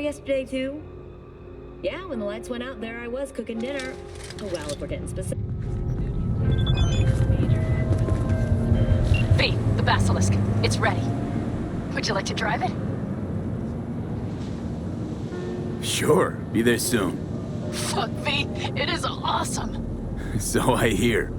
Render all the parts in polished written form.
yesterday, too? Yeah, when the lights went out, there I was cooking dinner. Oh, well, if we're getting specific. V, the basilisk. It's ready. Would you like to drive it? Sure, be there soon. Fuck, V, it is awesome. So I hear.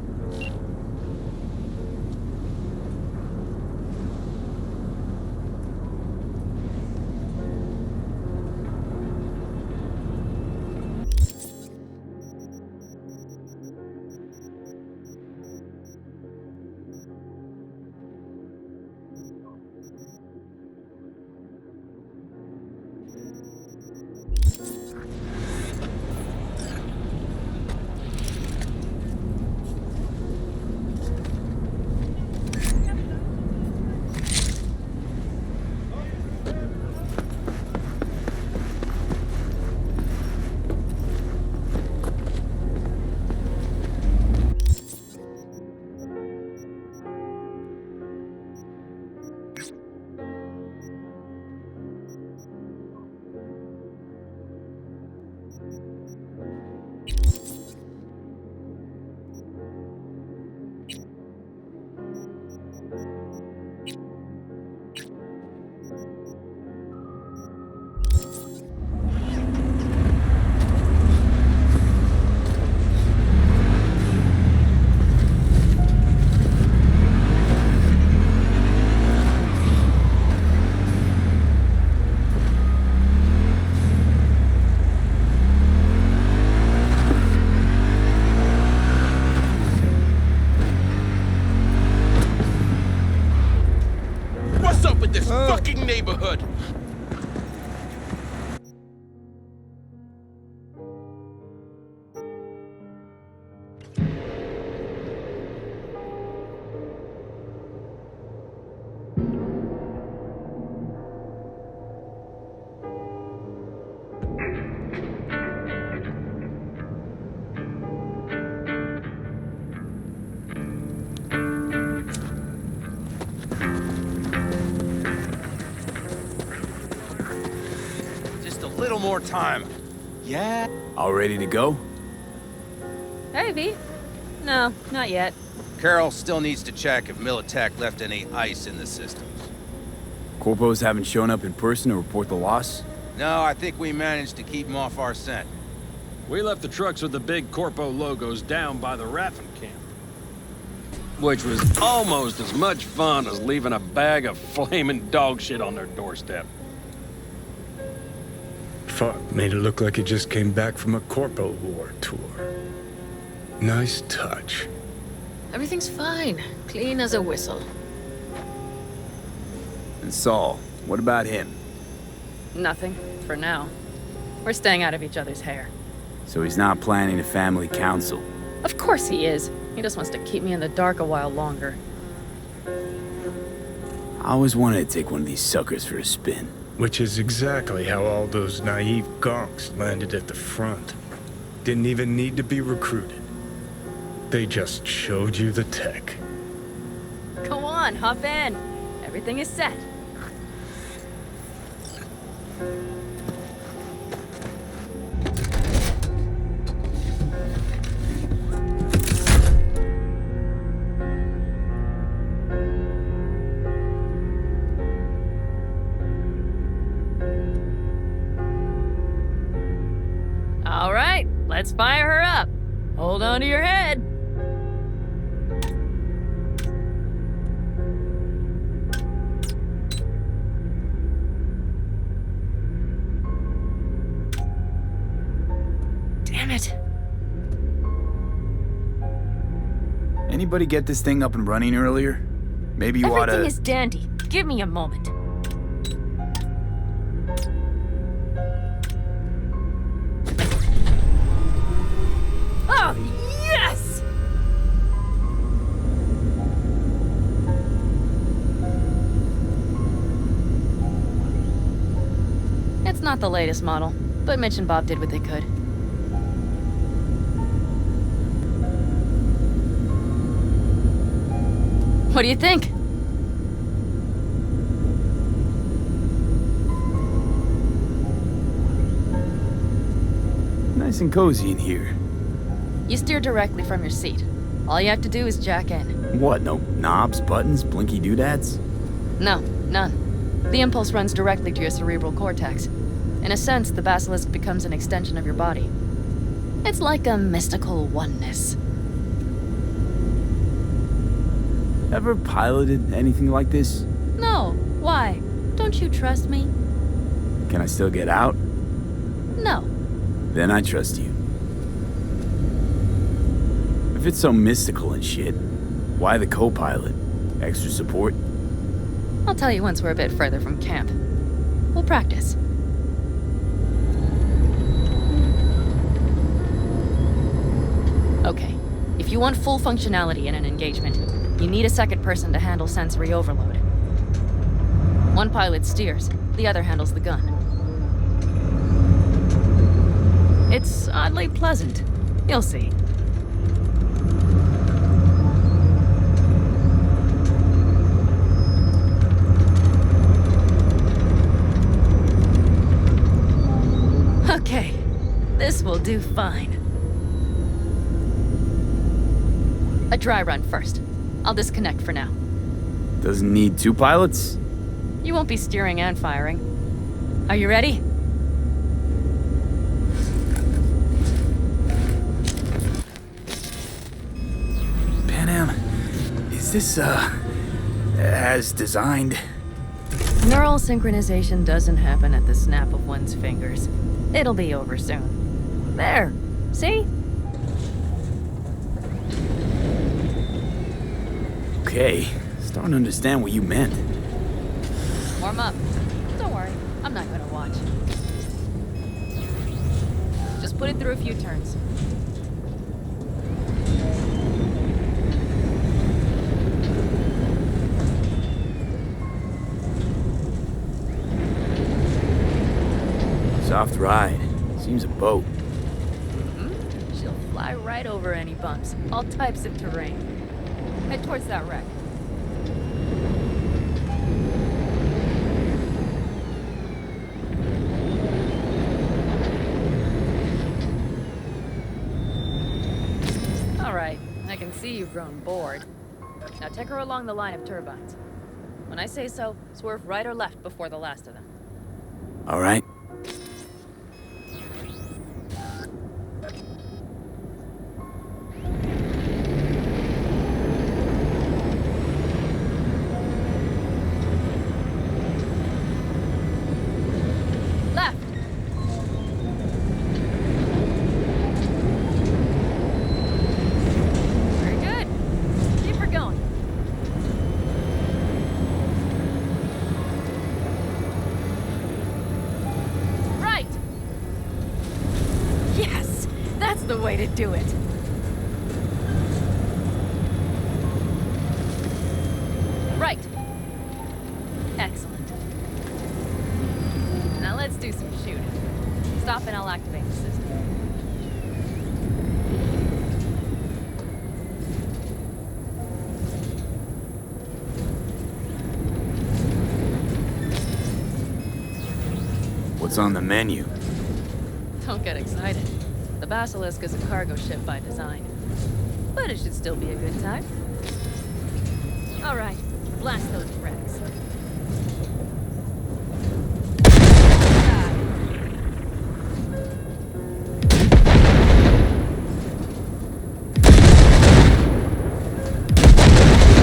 This fucking neighborhood! Little more time. Yeah? All ready to go? Hey, V. No, not yet. Carol still needs to check if Militech left any ice in the systems. Corpos haven't shown up in person to report the loss? No, I think we managed to keep them off our scent. We left the trucks with the big Corpo logos down by the Raffin camp. Which was almost as much fun as leaving a bag of flaming dog shit on their doorstep. Fuck, made it look like it just came back from a Corpo War tour. Nice touch. Everything's fine. Clean as a whistle. And Saul, what about him? Nothing, for now. We're staying out of each other's hair. So he's not planning a family council? Of course he is. He just wants to keep me in the dark a while longer. I always wanted to take one of these suckers for a spin. Which is exactly how all those naive gonks landed at the front. Didn't even need to be recruited. They just showed you the tech. Go on, hop in. Everything is set. All right, let's fire her up. Hold on to your head. Damn it. Anybody get this thing up and running earlier? Maybe you oughta... Everything is dandy. Give me a moment. Oh, yes! It's not the latest model, but Mitch and Bob did what they could. What do you think? Nice and cozy in here. You steer directly from your seat. All you have to do is jack in. What, no knobs, buttons, blinky doodads? No, none. The impulse runs directly to your cerebral cortex. In a sense, the basilisk becomes an extension of your body. It's like a mystical oneness. Ever piloted anything like this? No, why? Don't you trust me? Can I still get out? No. Then I trust you. If it's so mystical and shit, why the co-pilot? Extra support? I'll tell you once we're a bit further from camp. We'll practice. Okay, if you want full functionality in an engagement, you need a second person to handle sensory overload. One pilot steers, the other handles the gun. It's oddly pleasant. You'll see. Okay, this will do fine. A dry run first. I'll disconnect for now. Doesn't need two pilots? You won't be steering and firing. Are you ready? Panam, is this, as designed? Neural synchronization doesn't happen at the snap of one's fingers. It'll be over soon. There, see? Okay, starting to understand what you meant. Warm up. Don't worry, I'm not gonna watch. Just put it through a few turns. Soft ride. Seems a boat. She'll fly right over any bumps, all types of terrain. Head towards that wreck. All right, I can see you've grown bored. Now take her along the line of turbines. When I say so, swerve right or left before the last of them. All right. Left! Very good. Keep her going. Right! Yes! That's the way to do it. Right. Excellent. Now let's do some shooting. Stop and I'll activate the system. What's on the menu? Don't get excited. The Basilisk is a cargo ship by design. But it should still be a good time. All right, blast those wrecks.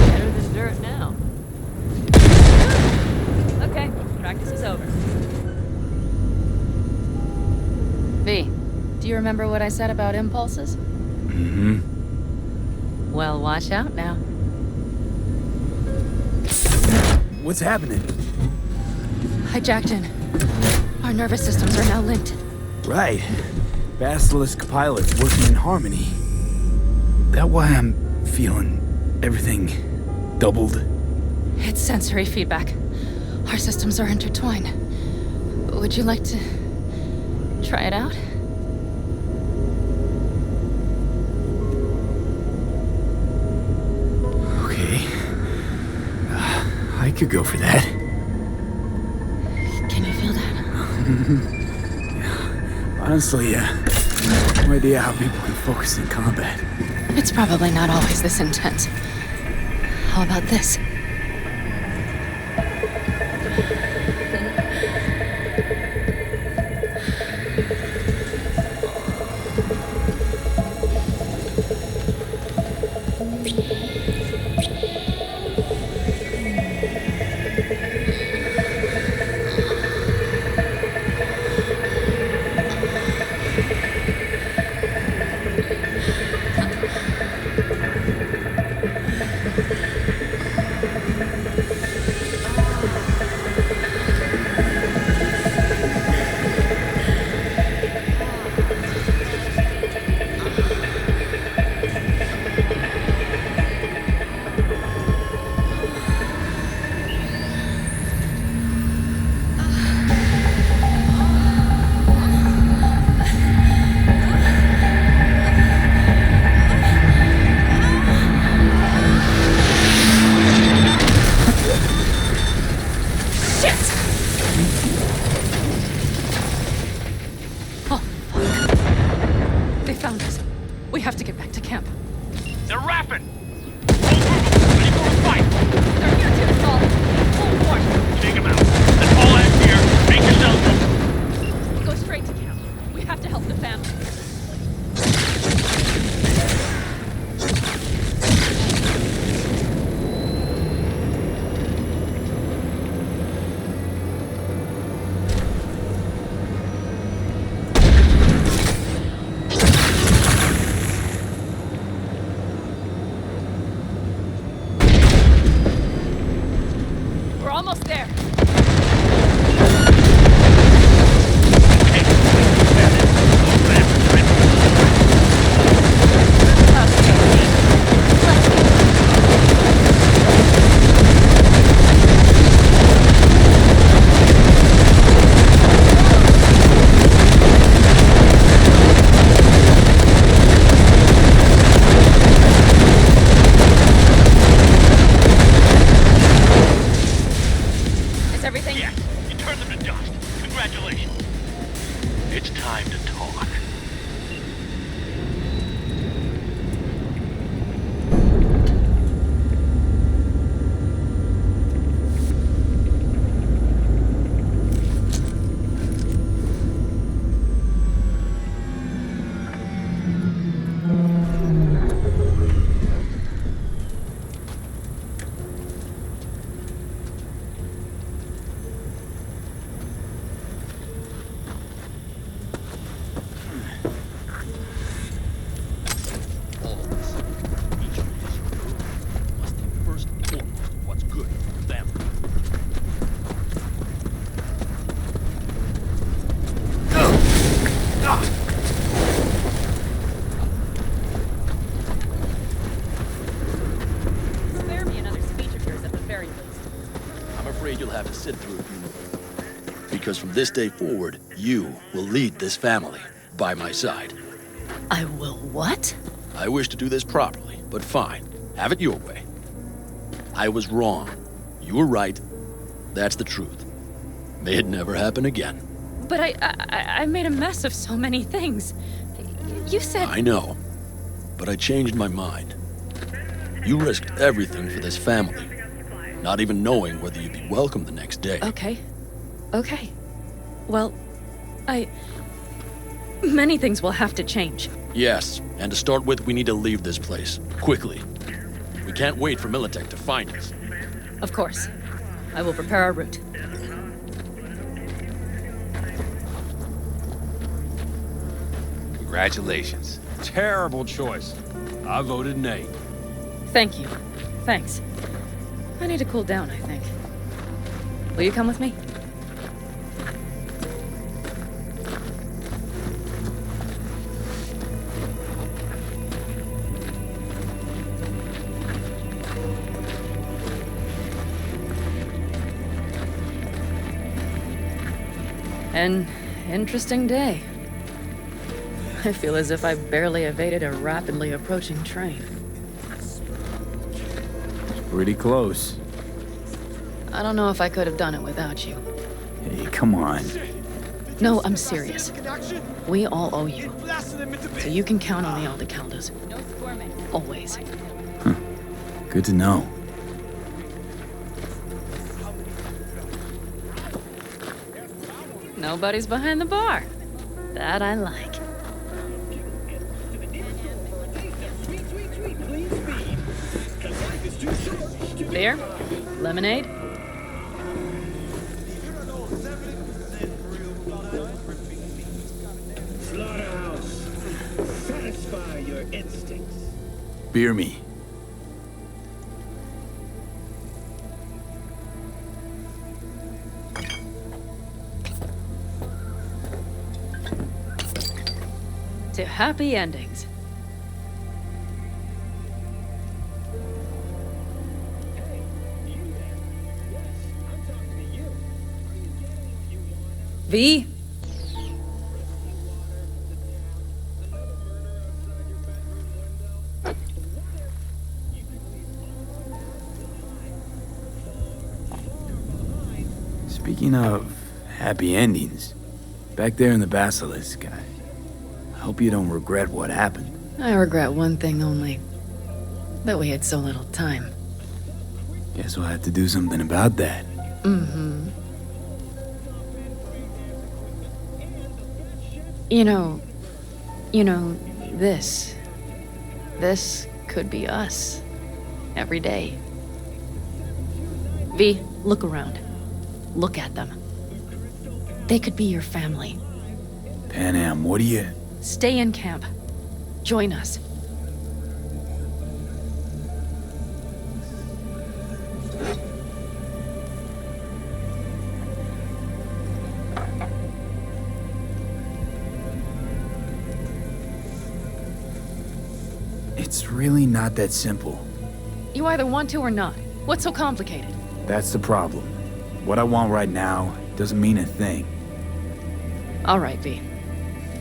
Better than dirt now. Okay, practice is over. V, do you remember what I said about impulses? Mm-hmm. Well, watch out now. What's happening? I jacked in. Our nervous systems are now linked. Right. Basilisk pilots working in harmony. That why I'm feeling everything doubled? It's sensory feedback. Our systems are intertwined. Would you like to try it out? Okay. I could go for that. Can you feel that? Honestly, No idea how people can focus in combat. It's probably not always this intense. How about this? We have to get back to camp. They're rapping! Whole group of them ready for a fight! They're here to assault. Full force. Take them out. Then fall out here. Make yourselves up. Go straight to camp. We have to help the family. We're almost there. Is everything? Yes, you turned them to dust. Congratulations. It's time to talk. All of us, each of us, must think first and foremost of what's good for them. Spare me another speech of yours at the very least. I'm afraid you'll have to sit through a few more. Because from this day forward, you will lead this family by my side. I will what? I wish to do this properly, but fine. Have it your way. I was wrong. You were right. That's the truth. May it never happen again. But I made a mess of so many things. You said... I know. But I changed my mind. You risked everything for this family, not even knowing whether you'd be welcome the next day. Okay. Okay. Well, many things will have to change. Yes, and to start with, we need to leave this place. Quickly. We can't wait for Militech to find us. Of course. I will prepare our route. Congratulations. Terrible choice. I voted nay. Thank you. Thanks. I need to cool down, I think. Will you come with me? An interesting day. I feel as if I barely evaded a rapidly approaching train. Pretty close. I don't know if I could have done it without you. Hey, come on. No, I'm serious. We all owe you. So you can count on the Aldecaldos. Always. Good to know. Nobody's behind the bar. That I like. Beer? Lemonade? Slaughterhouse. Satisfy your instincts. Beer me. To happy endings. V? Speaking of happy endings, back there in the Basilisk, I hope you don't regret what happened. I regret one thing only. That we had so little time. Guess we'll have to do something about that. Mm-hmm. You know, this could be us. Every day. V, look around. Look at them. They could be your family. Panam, what do you... Stay in camp. Join us. It's really not that simple. You either want to or not. What's so complicated? That's the problem. What I want right now doesn't mean a thing. All right, V.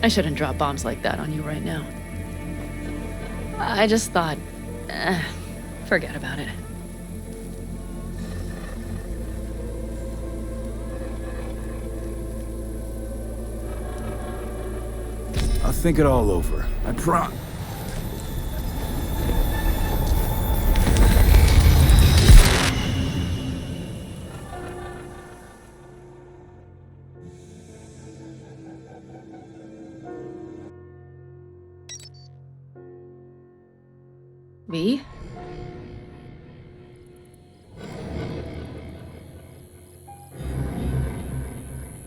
I shouldn't drop bombs like that on you right now. I just thought... forget about it. I'll think it all over. I promise. V?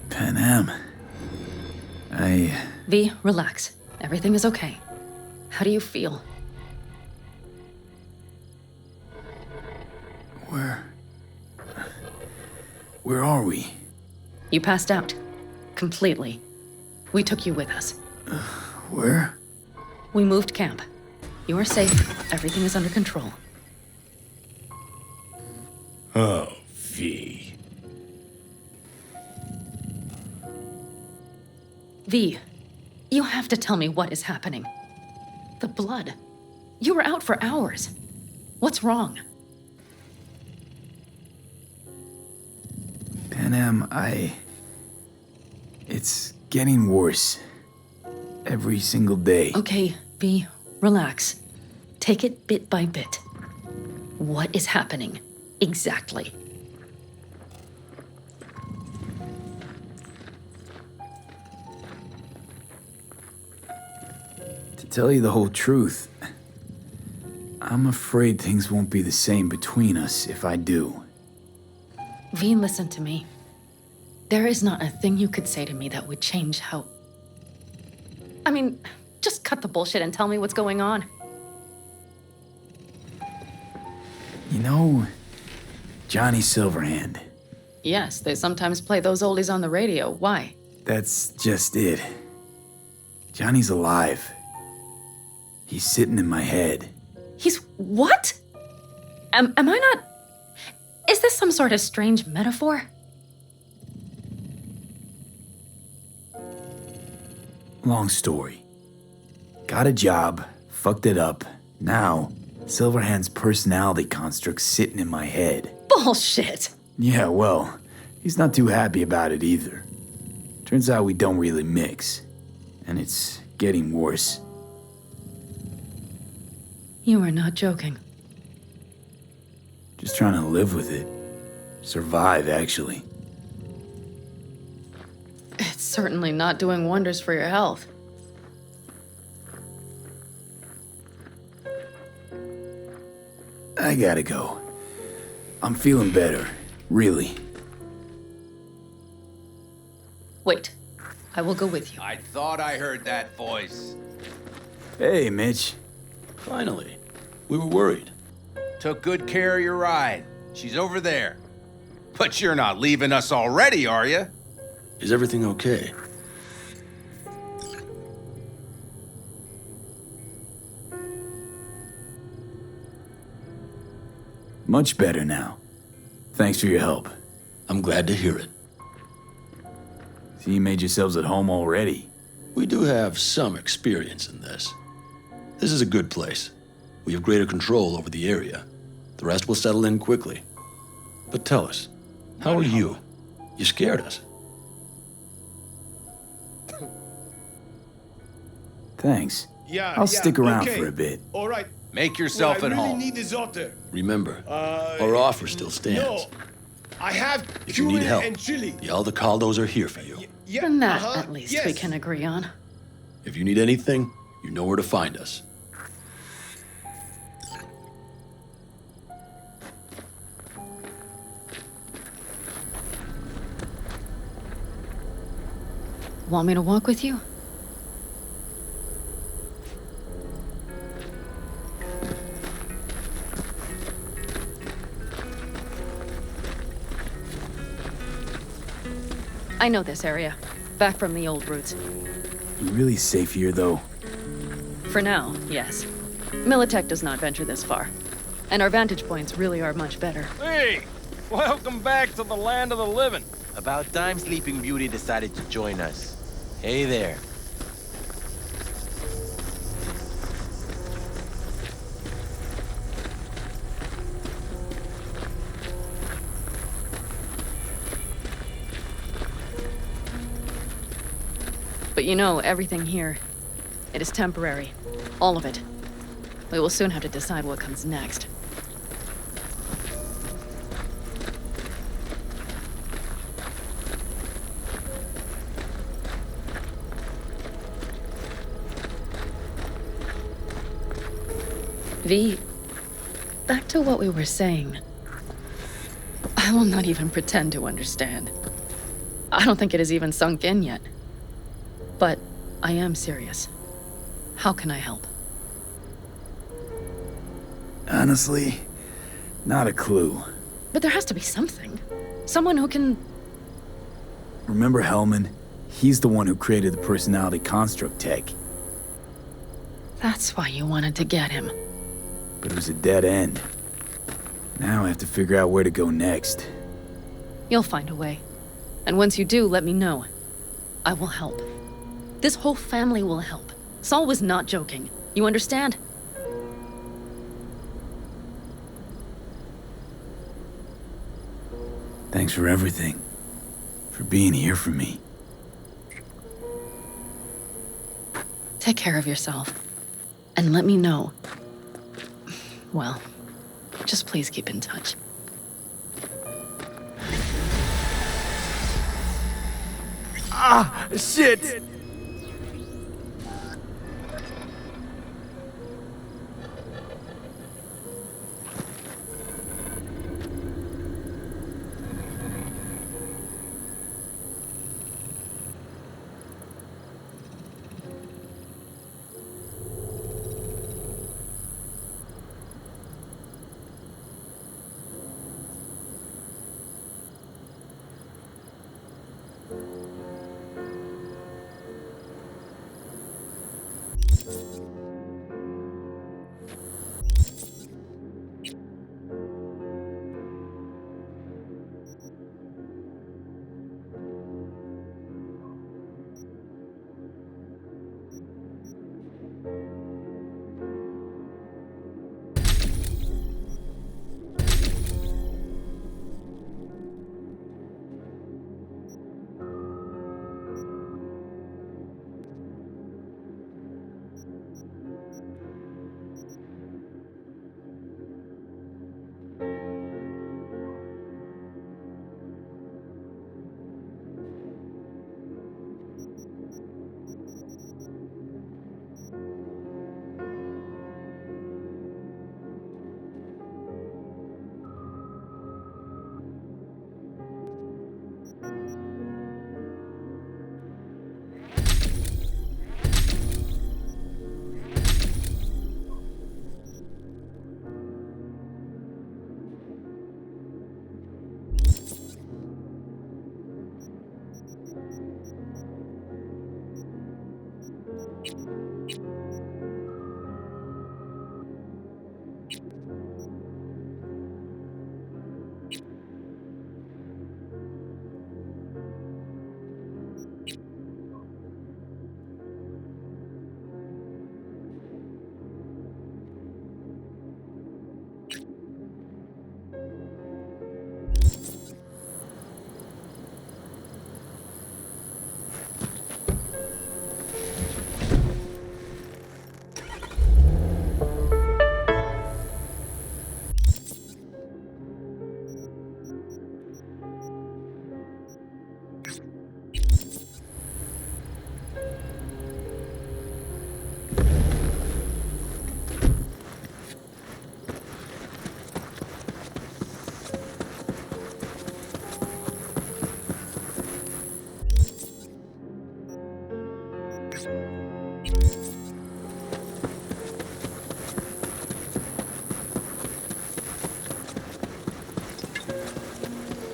Panam. V, relax. Everything is okay. How do you feel? Where are we? You passed out. Completely. We took you with us. Where? We moved camp. You are safe. Everything is under control. Oh, V. V, you have to tell me what is happening. The blood. You were out for hours. What's wrong? Panam, it's getting worse. Every single day. Okay, V, relax. Take it bit by bit. What is happening? Exactly. To tell you the whole truth, I'm afraid things won't be the same between us if I do. V, listen to me. There is not a thing you could say to me that would change how... I mean, just cut the bullshit and tell me what's going on. You know, Johnny Silverhand. Yes, they sometimes play those oldies on the radio. Why? That's just it. Johnny's alive. He's sitting in my head. He's what? Am I not... Is this some sort of strange metaphor? Long story. Got a job, fucked it up. Now, Silverhand's personality construct's sitting in my head. Bullshit! Yeah, well, he's not too happy about it either. Turns out we don't really mix. And it's getting worse. You are not joking. Just trying to live with it. Survive, actually. It's certainly not doing wonders for your health. I gotta go. I'm feeling better. Really. Wait. I will go with you. I thought I heard that voice. Hey, Mitch. Finally. We were worried. Took good care of your ride. She's over there. But you're not leaving us already, are you? Is everything okay? Much better now. Thanks for your help. I'm glad to hear it. So you made yourselves at home already. We do have some experience in this. This is a good place. We have greater control over the area. The rest will settle in quickly. But tell us, how are you? You scared us. Thanks. Yeah, I'll stick around okay. for a bit. All right. Make yourself Well, at I really home. need this otter. Remember, our offer still stands. No, I have If you need tuna help, and chili. the Aldecaldos are here for you. Yeah, And that, uh-huh, at least, yes. we can agree on. If you need anything, you know where to find us. Want me to walk with you? I know this area. Back from the old routes. You really safe here, though? For now, yes. Militech does not venture this far. And our vantage points really are much better. Hey! Welcome back to the land of the living. About time Sleeping Beauty decided to join us. Hey there. But you know, everything here, it is temporary. All of it. We will soon have to decide what comes next. V, back to what we were saying. I will not even pretend to understand. I don't think it has even sunk in yet. But I am serious. How can I help? Honestly, not a clue. But there has to be something. Someone who can... Remember Hellman? He's the one who created the personality construct tech. That's why you wanted to get him. But it was a dead end. Now I have to figure out where to go next. You'll find a way. And once you do, let me know. I will help. This whole family will help. Saul was not joking. You understand? Thanks for everything. For being here for me. Take care of yourself. And let me know. Well, just please keep in touch. Ah, shit!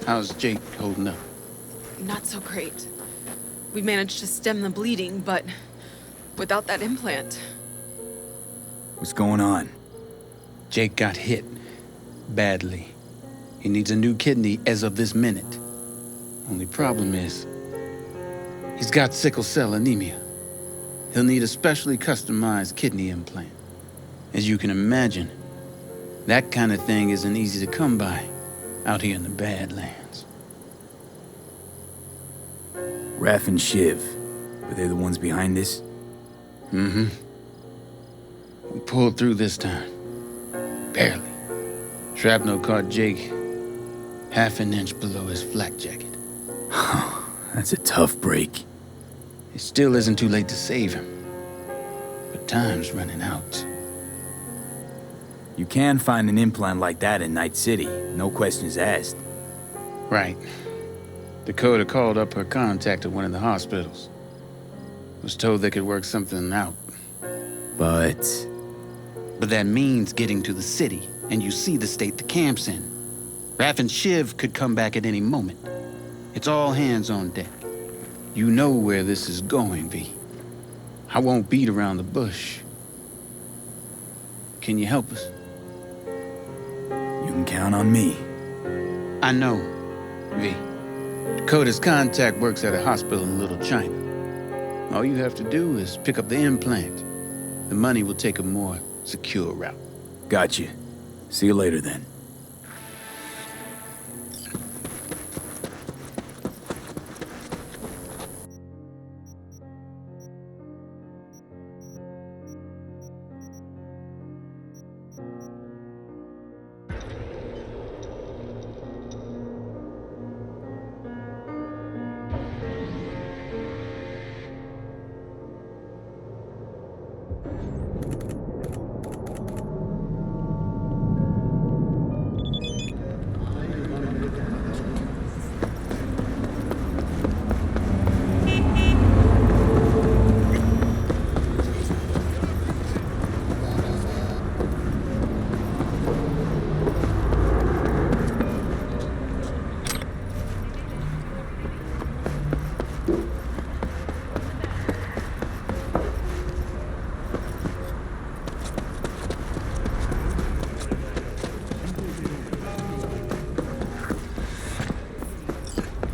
How's Jake holding up? Not so great. We managed to stem the bleeding, but without that implant. What's going on? Jake got hit. Badly. He needs a new kidney as of this minute. Only problem is, he's got sickle cell anemia. He'll need a specially customized kidney implant. As you can imagine, that kind of thing isn't easy to come by out here in the Badlands. Raph and Shiv, were they the ones behind this? Mm-hmm. We pulled through this time. Barely. Shrapnel caught Jake half an inch below his flak jacket. That's a tough break. It still isn't too late to save him. But time's running out. You can find an implant like that in Night City, no questions asked. Right. Dakota called up her contact at one of the hospitals. Was told they could work something out. But that means getting to the city, and you see the state the camp's in. Raph and Shiv could come back at any moment. It's all hands on deck. You know where this is going, V. I won't beat around the bush. Can you help us? You can count on me. I know, V. Dakota's contact works at a hospital in Little China. All you have to do is pick up the implant. The money will take a more secure route. Gotcha. See you later then.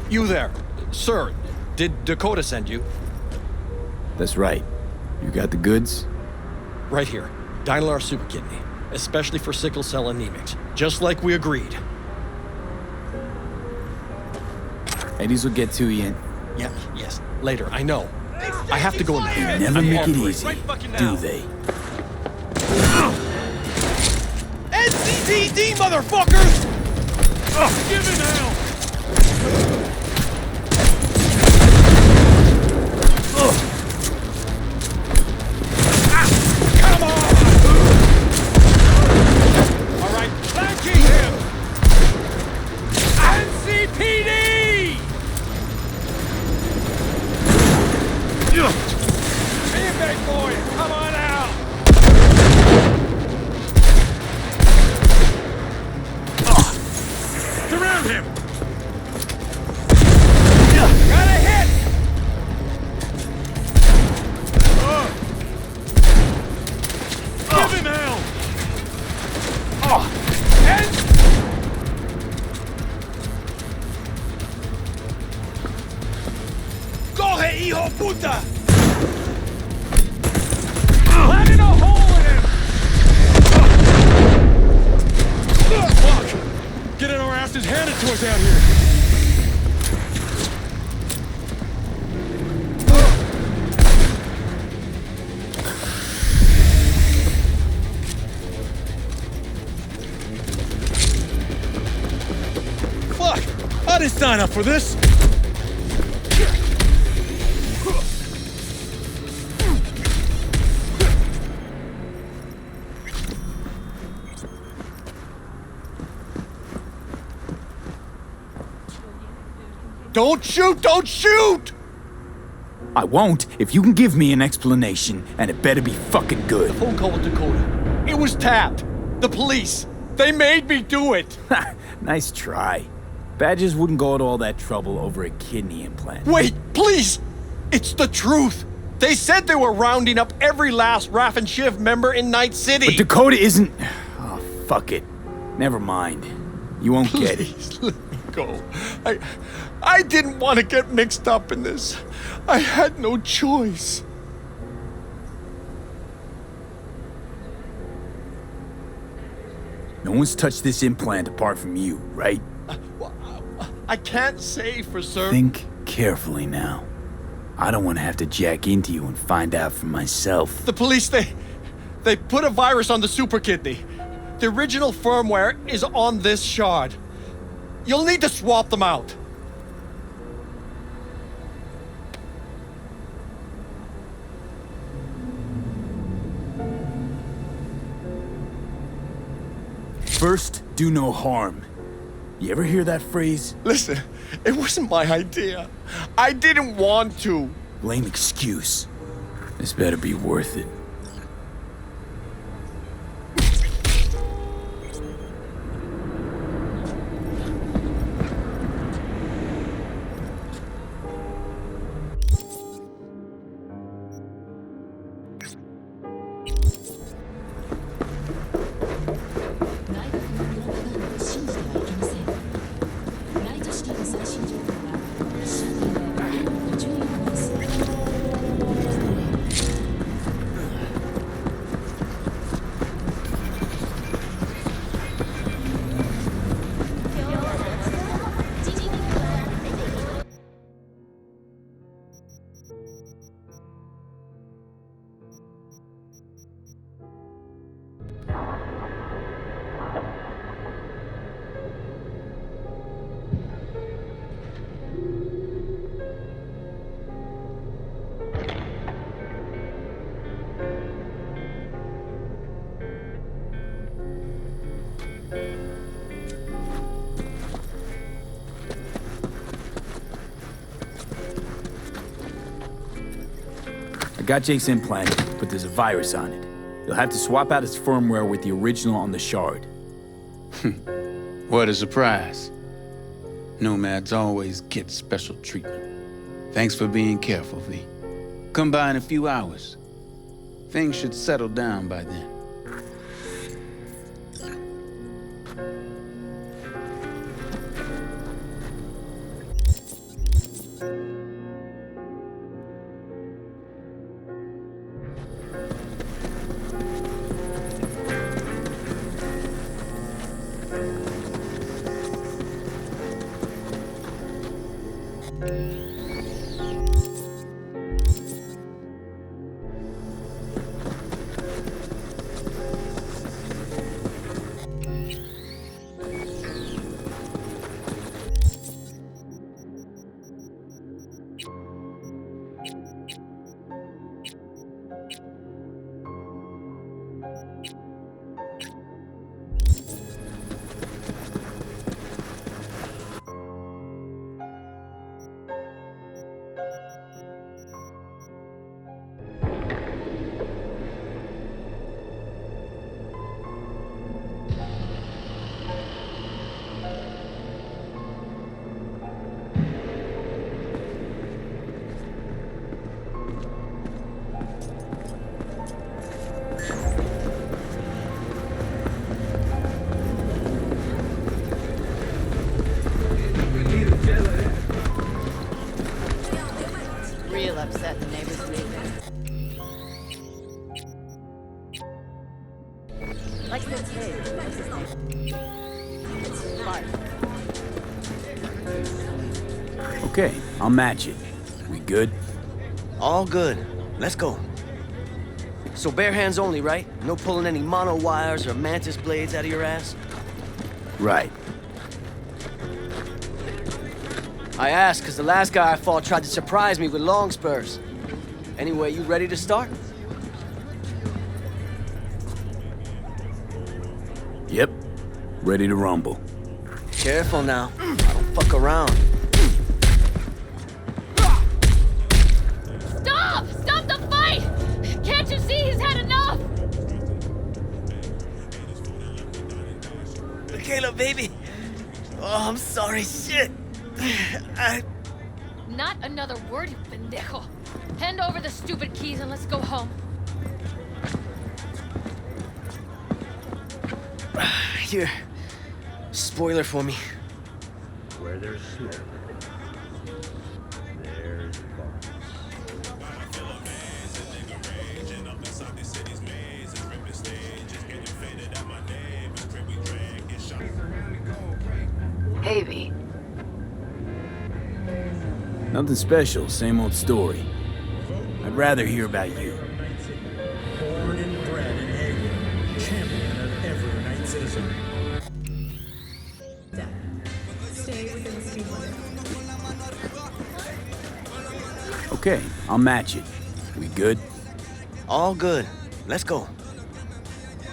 You there. Sir, did Dakota send you? That's right. You got the goods? Right here. Dynalar Super Kidney. Especially for sickle cell anemics. Just like we agreed. Eddie's will get to you. Yeah, yes. Later, I know. I have to go in there. They never I'm make it off. easy, do they? NCPD, motherfuckers! Give it now! Come on! All right, flanking him! NCPD! Hey, big boy, come on out! Surround him! Got a hit! Planted a hole in him! Fuck! Getting our asses handed to us out here. Fuck! I didn't sign up for this! Don't shoot! Don't shoot! I won't if you can give me an explanation, and it better be fucking good. The phone call with Dakota. It was tapped. The police. They made me do it. Nice try. Badgers wouldn't go to all that trouble over a kidney implant. Wait, please! It's the truth. They said they were rounding up every last Raff and Shiv member in Night City. But Dakota isn't... Oh, fuck it. Never mind. You won't get it. Please let me go. I didn't want to get mixed up in this. I had no choice. No one's touched this implant apart from you, right? I can't say for certain. Think carefully now. I don't want to have to jack into you and find out for myself. The police, they put a virus on the super kidney. The original firmware is on this shard. You'll need to swap them out. First, do no harm. You ever hear that phrase? Listen, it wasn't my idea. I didn't want to. Lame excuse. This better be worth it. I got Jake's implant, but there's a virus on it. You'll have to swap out its firmware with the original on the shard. What a surprise. Nomads always get special treatment. Thanks for being careful, V. Come by in a few hours. Things should settle down by then. Okay, I'll match it. We good? All good. Let's go. So bare hands only, right? No pulling any mono wires or mantis blades out of your ass? Right. I asked because the last guy I fought tried to surprise me with long spurs. Anyway, you ready to start? Yep. Ready to rumble. Careful now. I don't fuck around. Stop! Stop the fight! Can't you see he's had enough? Michaela, baby. Oh, I'm sorry. Shit. Not another word, you pendejo. Hand over the stupid keys and let's go home. Here. Spoiler for me. Where there's smoke, there's fire. Hey, V. Nothing special, same old story. I'd rather hear about you. Born and bred in Hayward, champion of every night citizen. Okay, I'll match it. We good? All good. Let's go.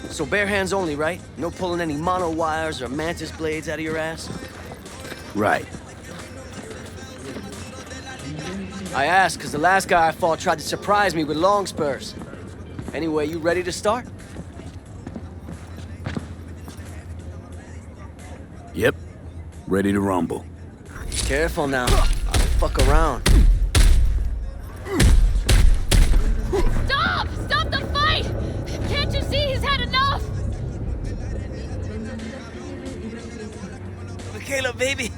So bare hands only, right? No pulling any mono wires or mantis blades out of your ass? Right. I asked because the last guy I fought tried to surprise me with long spurs. Anyway, you ready to start? Yep. Ready to rumble. Careful now. I don't fuck around. Stop! Stop the fight! Can't you see he's had enough? Michaela, baby.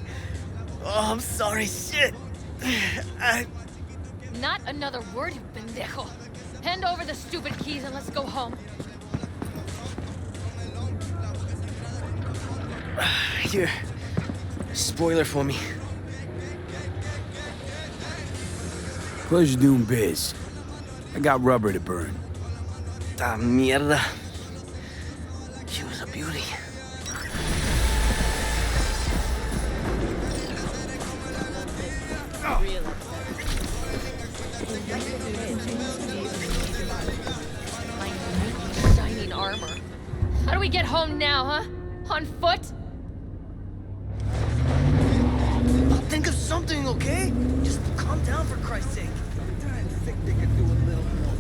Oh, I'm sorry. Shit. Not another word, you pendejo. Hand over the stupid keys and let's go home. Here. Spoiler for me. Pleasure doing biz. I got rubber to burn. Ta mierda. She was a beauty. Shining armor. How do we get home now, huh? On foot? Think of something, okay? Just calm down for Christ's sake. I think they could do a little more.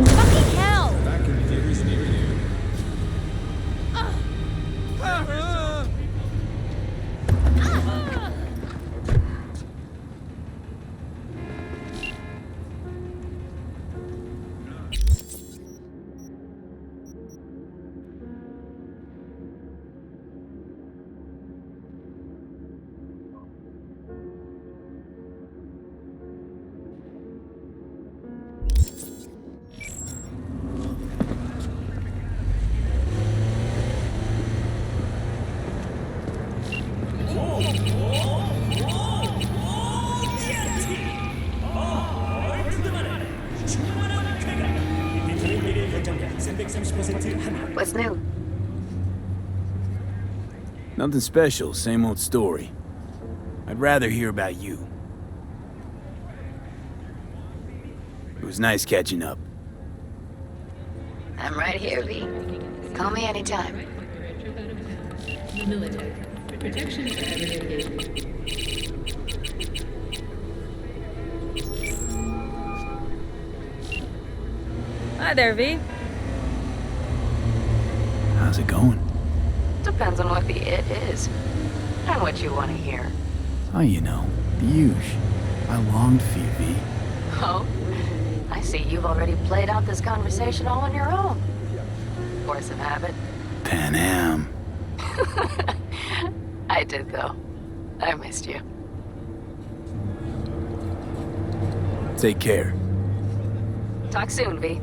Fucking hell! What's new? Nothing special, same old story. I'd rather hear about you. It was nice catching up. I'm right here, V. Call me anytime. Military. Protection for every occasion. Hi there, V. How's it going? Depends on what the it is. And what you want to hear. Oh, you know, the huge. I longed for you, V. Oh? I see you've already played out this conversation all on your own. Force of habit. Pan Am. I did, though. I missed you. Take care. Talk soon, V.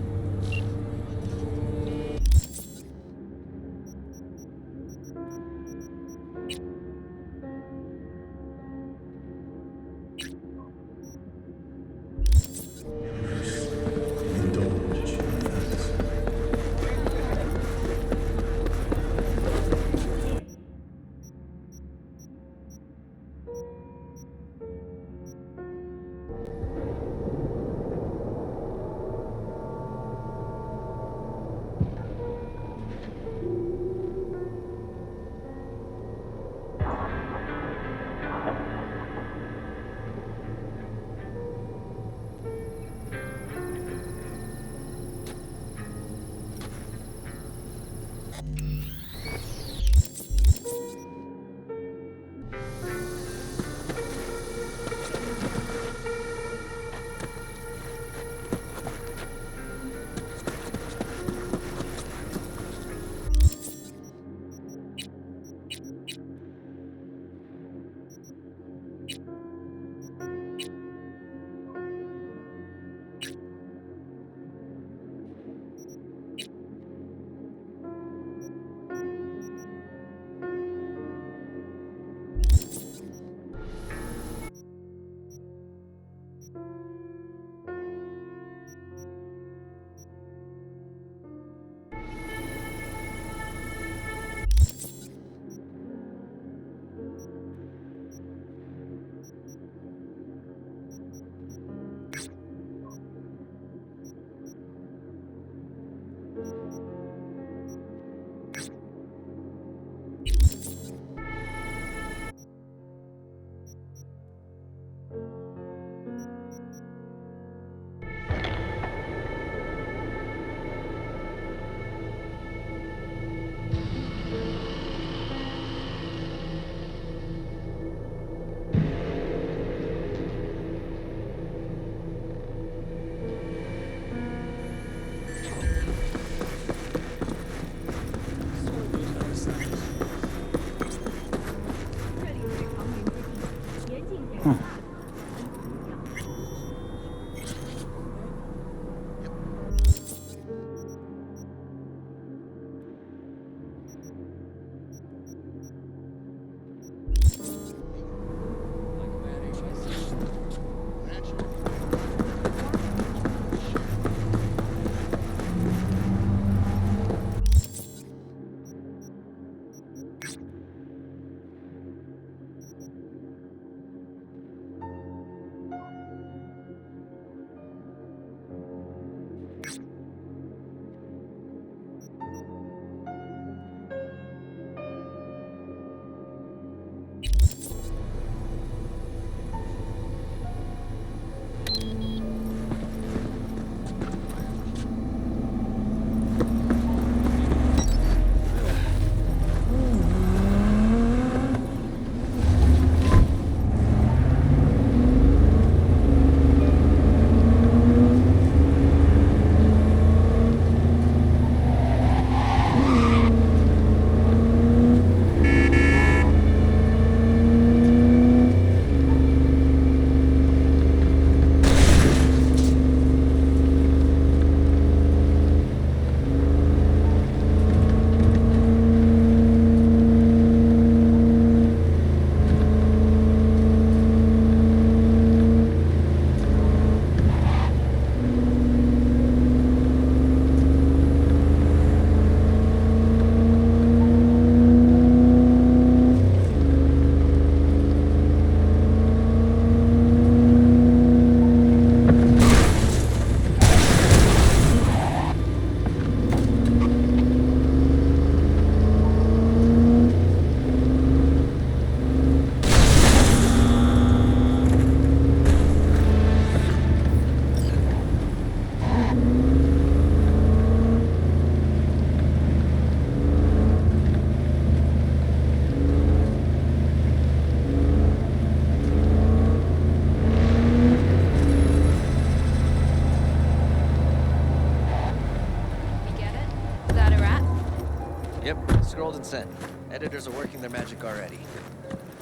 Yep, scrolled and sent. Editors are working their magic already.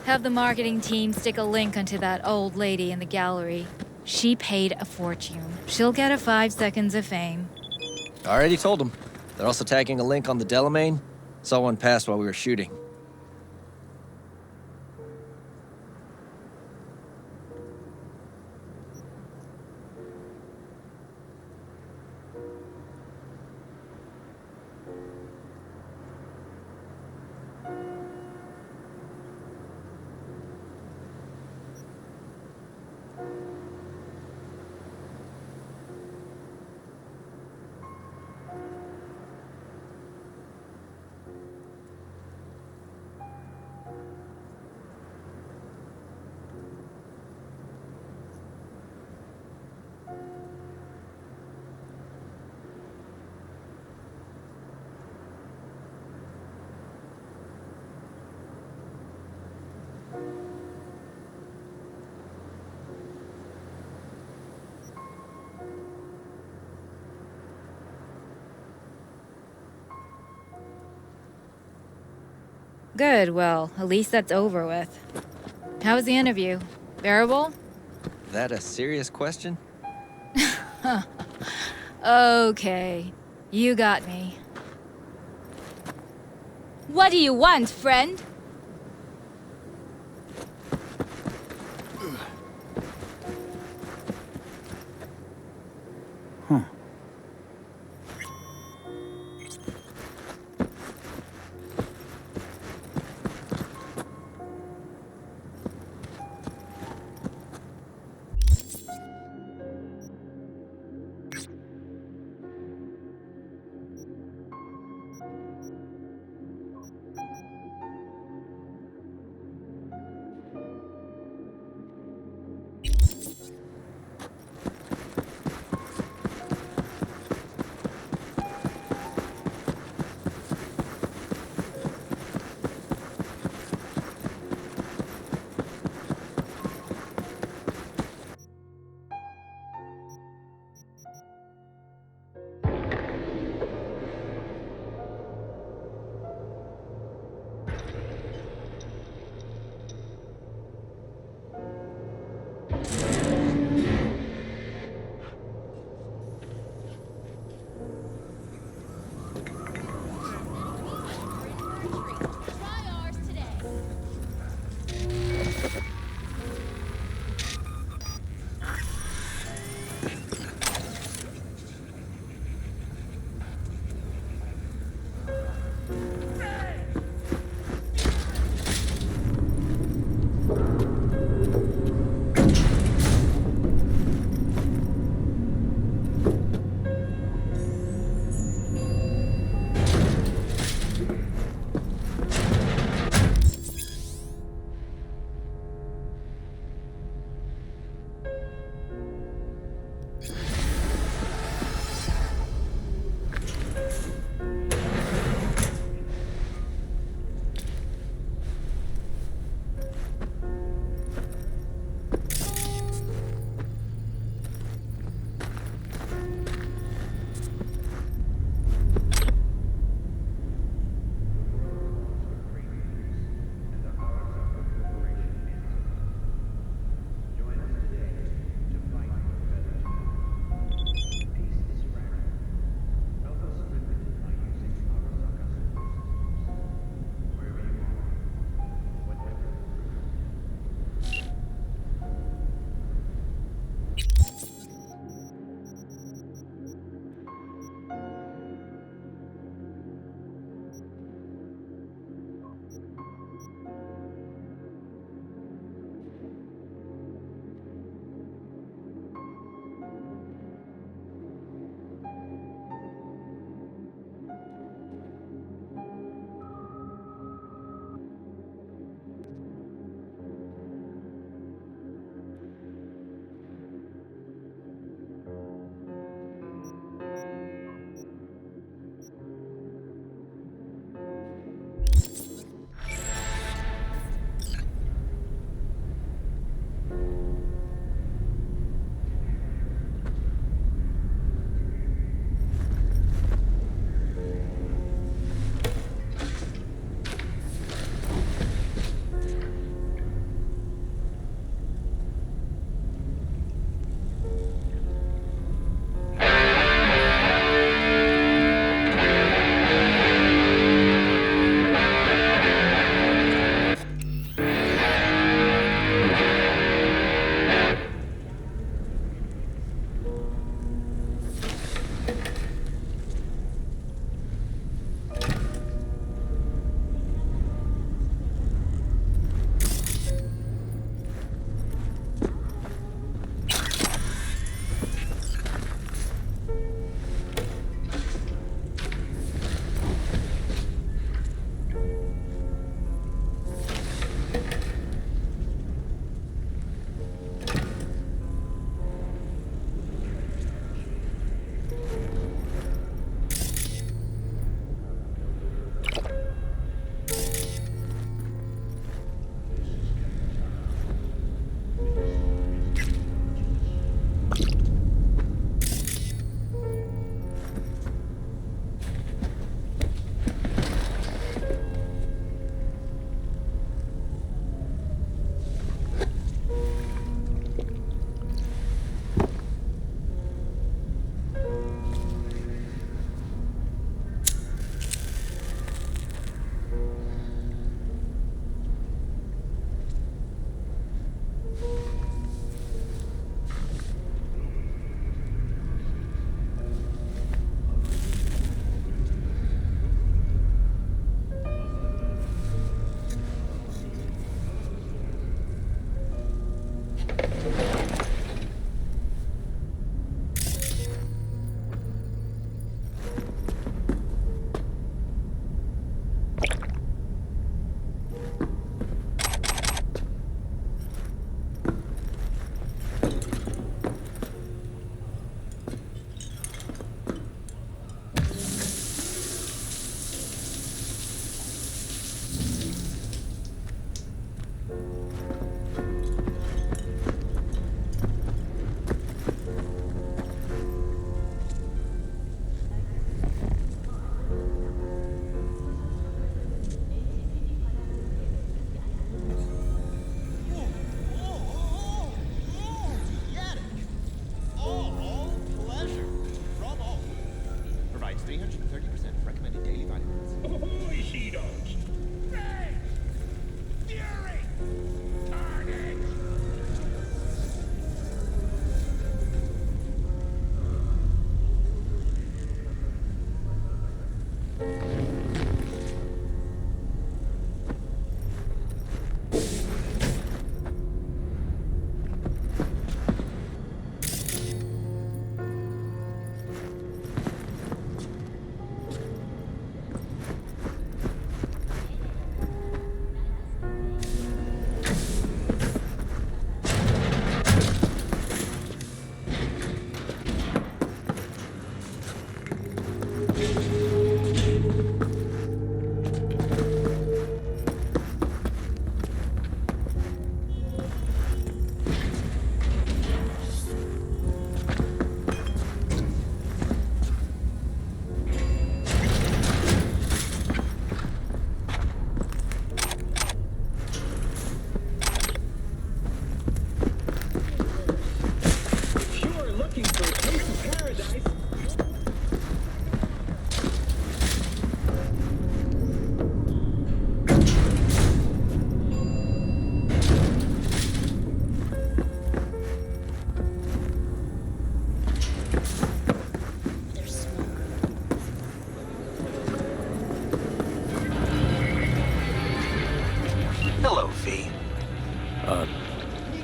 Have the marketing team stick a link onto that old lady in the gallery. She paid a fortune. She'll get a 5 seconds of fame. Already told them. They're also tagging a link on the Delamain. Saw one pass while we were shooting. Good, well, at least that's over with. How was the interview? Bearable? That a serious question? Okay, you got me. What do you want, friend? Huh.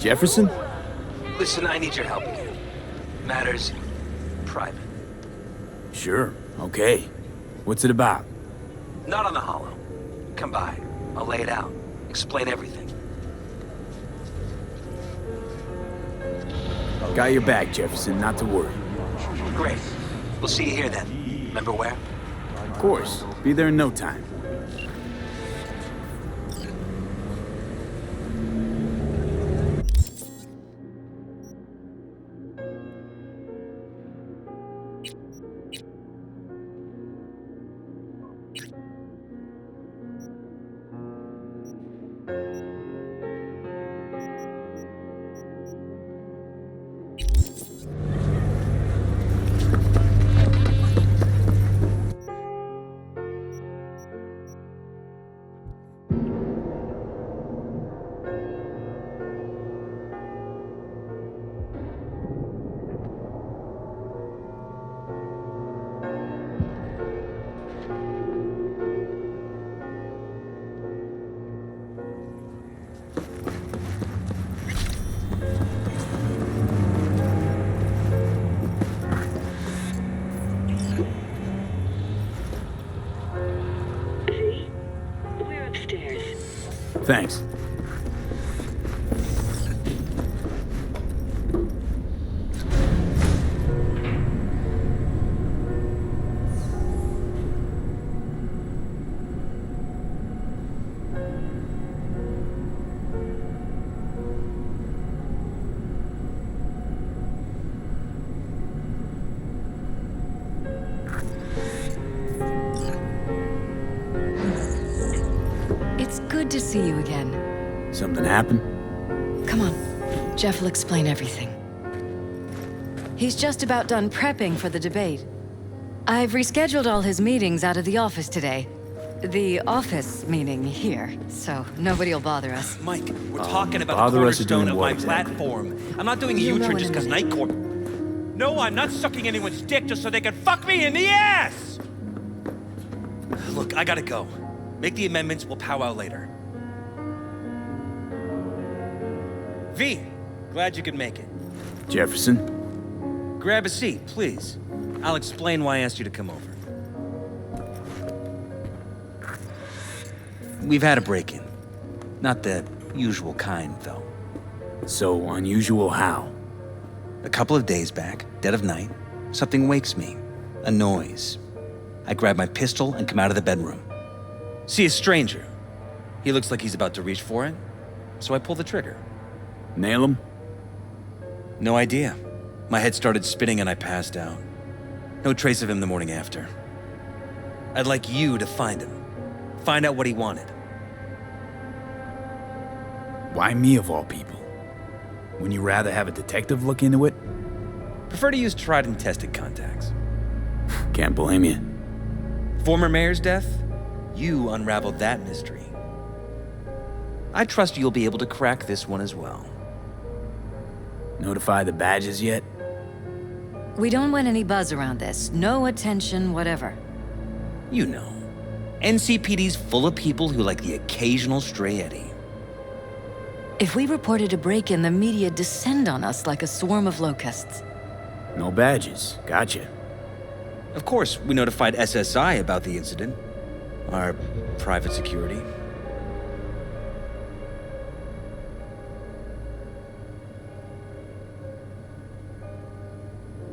Jefferson? Listen, I need your help again. Matters private. Sure, okay. What's it about? Not on the hollow. Come by. I'll lay it out. Explain everything. Got your back, Jefferson, not to worry. Great. We'll see you here then. Remember where? Of course. Be there in no time. Thanks. It's good to see you again. Something happened? Come on. Jeff will explain everything. He's just about done prepping for the debate. I've rescheduled all his meetings out of the office today. The office meaning here, so nobody'll bother us. Mike, we're talking about bother the us or doing cornerstone of what my exactly? platform. I'm not doing a You'll know U-turn in just a because minute. Night Corp. No, I'm not sucking anyone's dick just so they can fuck me in the ass! Look, I gotta go. Make the amendments, we'll powwow later. V, glad you could make it. Jefferson? Grab a seat, please. I'll explain why I asked you to come over. We've had a break-in. Not the usual kind, though. So unusual how? A couple of days back, dead of night, something wakes me. A noise. I grab my pistol and come out of the bedroom. See a stranger. He looks like he's about to reach for it, so I pull the trigger. Nail him? No idea. My head started spinning and I passed out. No trace of him the morning after. I'd like you to find him. Find out what he wanted. Why me of all people? Wouldn't you rather have a detective look into it? Prefer to use tried and tested contacts. Can't blame you. Former mayor's death? You unraveled that mystery. I trust you'll be able to crack this one as well. Notify the badges yet? We don't want any buzz around this. No attention, whatever. You know. NCPD's full of people who like the occasional stray eddy. If we reported a break-in, the media descend on us like a swarm of locusts. No badges. Gotcha. Of course, we notified SSI about the incident. Our private security.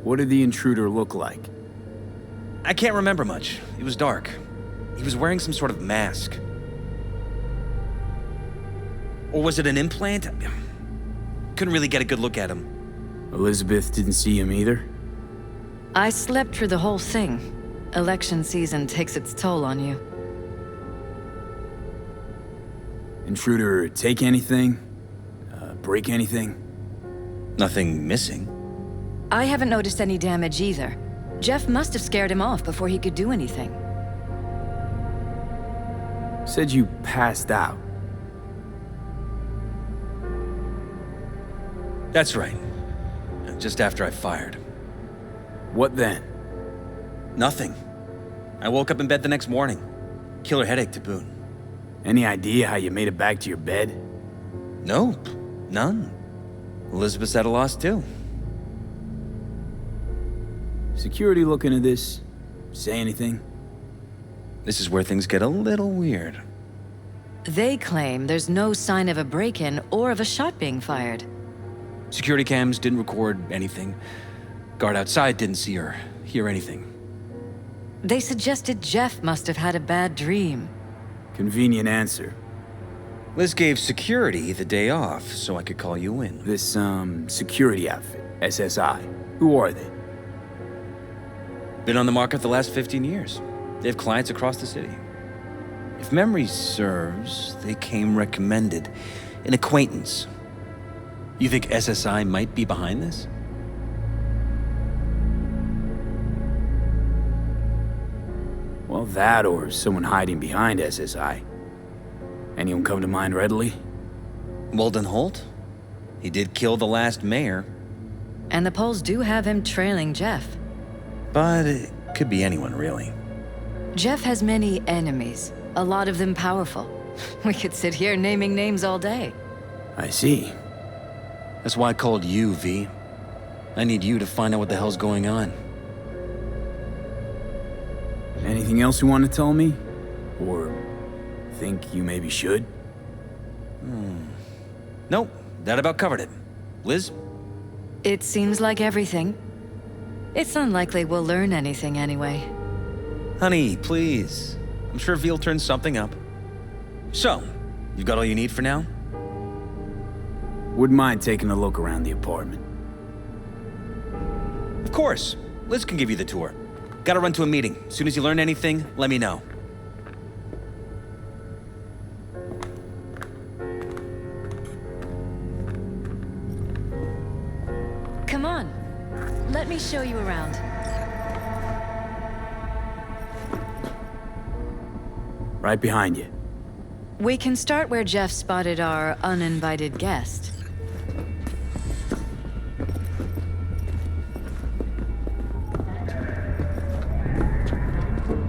What did the intruder look like? I can't remember much. It was dark. He was wearing some sort of mask. Or was it an implant? Couldn't really get a good look at him. Elizabeth didn't see him either? I slept through the whole thing. Election season takes its toll on you. Intruder take anything? Break anything? Nothing missing. I haven't noticed any damage either. Jeff must have scared him off before he could do anything. Said you passed out. That's right. Just after I fired. What then? Nothing. I woke up in bed the next morning. Killer headache to boot. Any idea how you made it back to your bed? Nope. None. Elizabeth's at a loss too. Security looking at this? Say anything? This is where things get a little weird. They claim there's no sign of a break-in or of a shot being fired. Security cams didn't record anything. Guard outside didn't see or hear anything. They suggested Jeff must have had a bad dream. Convenient answer. Liz gave security the day off so I could call you in. This, security outfit, SSI. Who are they? Been on the market the last 15 years. They have clients across the city. If memory serves, they came recommended. An acquaintance. You think SSI might be behind this? Well, that or someone hiding behind SSI. Anyone come to mind readily? Walden Holt? He did kill the last mayor. And the polls do have him trailing Jeff. But it could be anyone, really. Jeff has many enemies, a lot of them powerful. We could sit here naming names all day. I see. That's why I called you, V. I need you to find out what the hell's going on. Anything else you want to tell me? Or think you maybe should? Nope, that about covered it. Liz? It seems like everything. It's unlikely we'll learn anything anyway. Honey, please. I'm sure Veal turns something up. So, you got all you need for now? Wouldn't mind taking a look around the apartment. Of course. Liz can give you the tour. Gotta run to a meeting. As soon as you learn anything, let me know. Come on. Let me show you around. Right behind you. We can start where Jeff spotted our uninvited guest.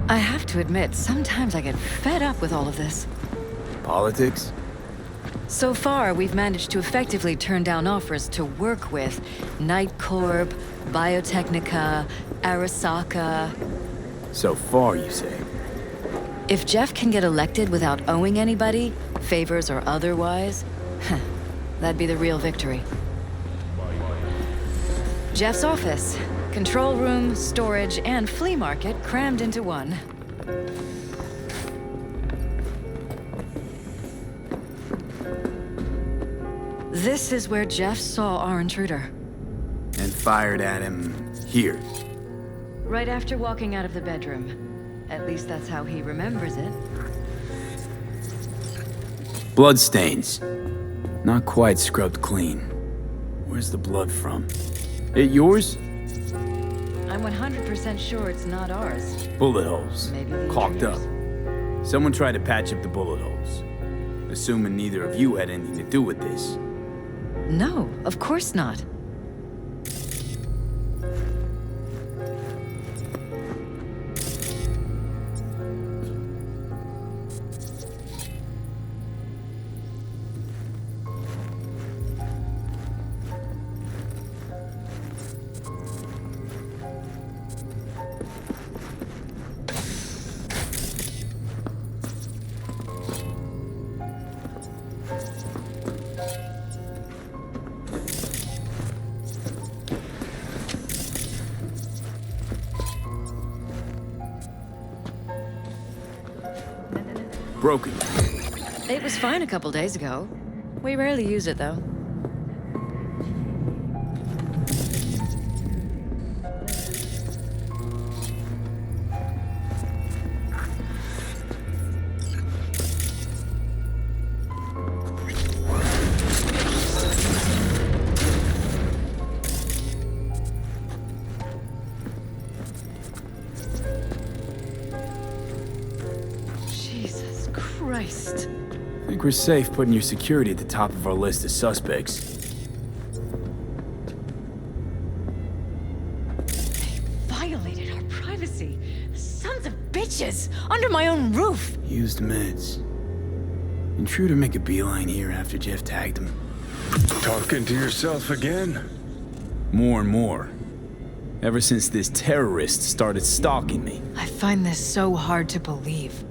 I have to admit, sometimes I get fed up with all of this. Politics? So far, we've managed to effectively turn down offers to work with Night Corp, Biotechnica, Arasaka. So far, you say? If Jeff can get elected without owing anybody, favors or otherwise, that'd be the real victory. Jeff's office. Control room, storage, and flea market crammed into one. This is where Jeff saw our intruder. And fired at him here. Right after walking out of the bedroom. At least that's how he remembers it. Bloodstains. Not quite scrubbed clean. Where's the blood from? It yours? I'm 100% sure it's not ours. Bullet holes. Maybe the Caulked up. intruders. Someone tried to patch up the bullet holes. Assuming neither of you had anything to do with this. No, of course not. Broken. It was fine a couple days ago. We rarely use it, though. Jesus Christ. I think we're safe putting your security at the top of our list of suspects. Violated our privacy. Sons of bitches! Under my own roof! Used meds. Intruder make a beeline here after Jeff tagged him. Talking to yourself again? More and more. Ever since this terrorist started stalking me. I find this so hard to believe.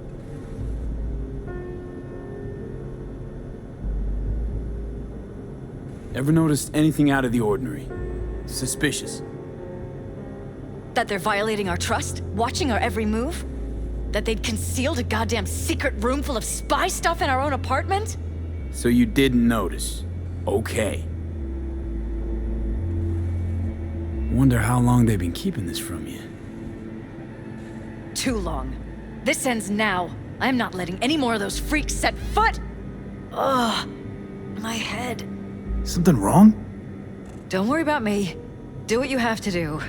Ever noticed anything out of the ordinary? Suspicious? That they're violating our trust? Watching our every move? That they'd concealed a goddamn secret room full of spy stuff in our own apartment? So you didn't notice. Okay. Wonder how long they've been keeping this from you. Too long. This ends now. I'm not letting any more of those freaks set foot! Ugh. My head. Something wrong? Don't worry about me. Do what you have to do.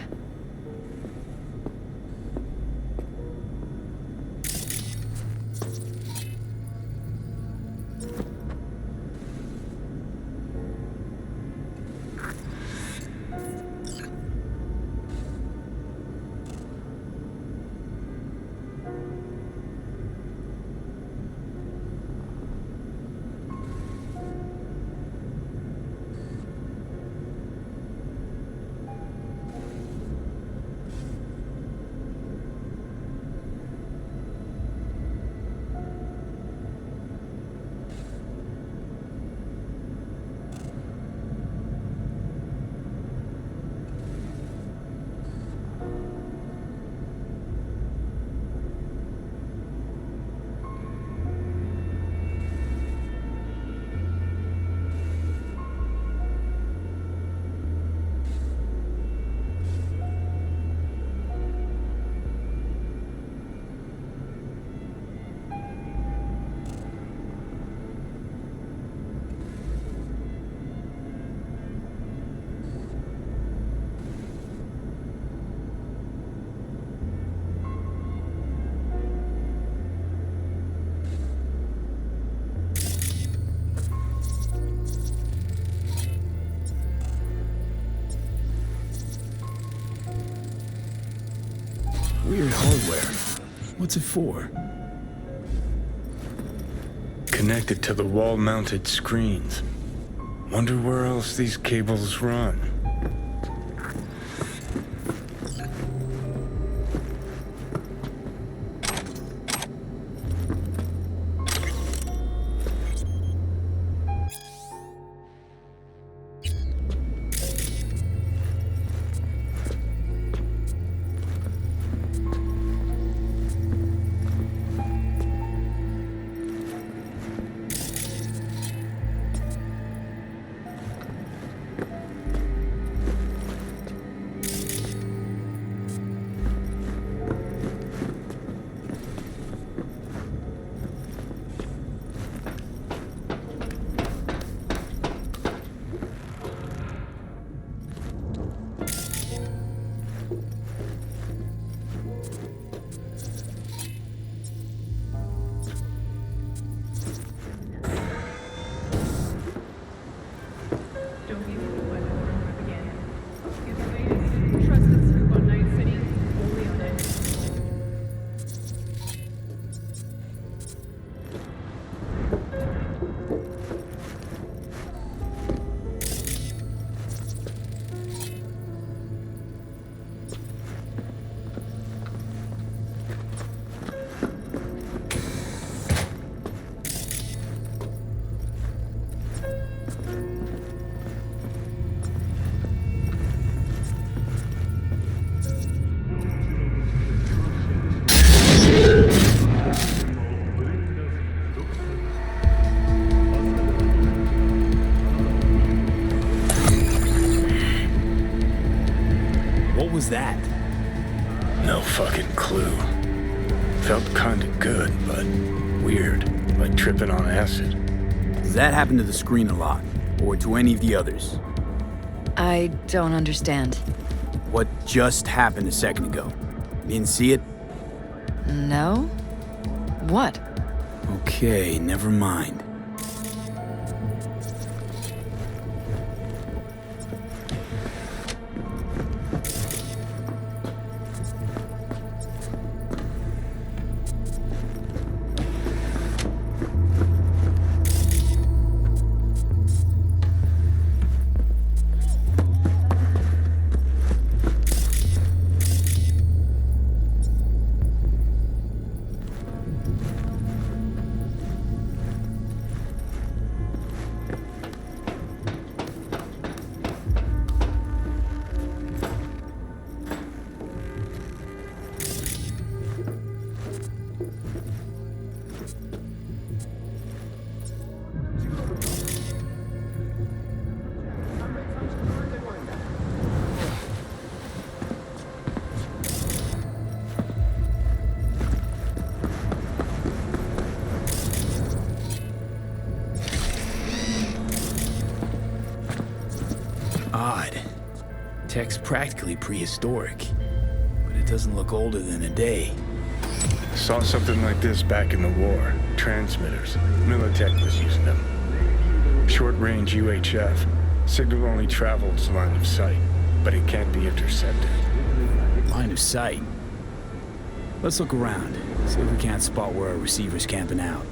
Weird hardware. What's it for? Connected to the wall-mounted screens. Wonder where else these cables run. Was that? No fucking clue. Felt kinda good, but weird. Like tripping on acid. Does that happen to the screen a lot? Or to any of the others? I don't understand. What just happened a second ago? You didn't see it? No? What? Okay, never mind. Odd. Tech's practically prehistoric, but it doesn't look older than a day. Saw something like this back in the war. Transmitters. Militech was using them. Short-range UHF. Signal only travels line of sight, but it can't be intercepted. Line of sight? Let's look around, see if we can't spot where our receiver's camping out.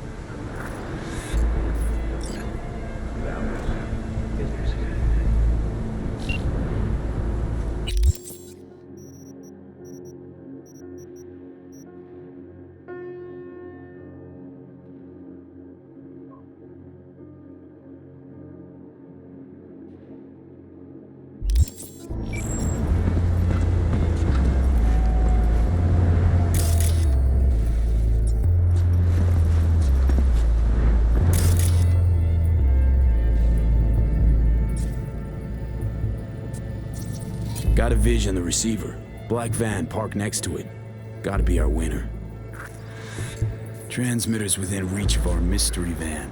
Got a vision of the receiver. Black van parked next to it. Gotta be our winner. Transmitter's within reach of our mystery van.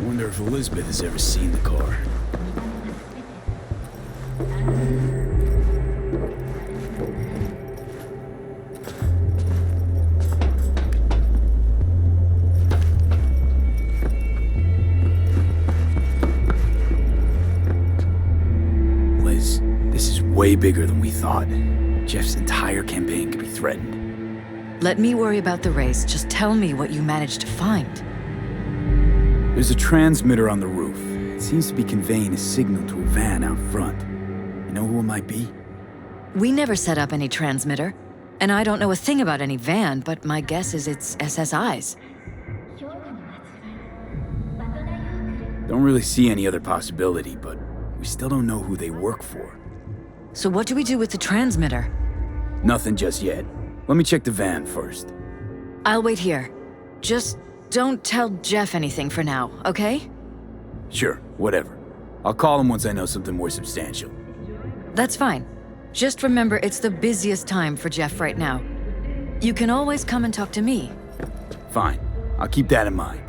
Wonder if Elizabeth has ever seen the car. Liz, this is way bigger than we thought. Jeff's entire campaign could be threatened. Let me worry about the race. Just tell me what you managed to find. There's a transmitter on the roof. It seems to be conveying a signal to a van out front. You know who it might be? We never set up any transmitter. And I don't know a thing about any van, but my guess is it's SSI's. Don't really see any other possibility, but we still don't know who they work for. So what do we do with the transmitter? Nothing just yet. Let me check the van first. I'll wait here. Just don't tell Jeff anything for now, okay? Sure, whatever. I'll call him once I know something more substantial. That's fine. Just remember it's the busiest time for Jeff right now. You can always come and talk to me. Fine. I'll keep that in mind.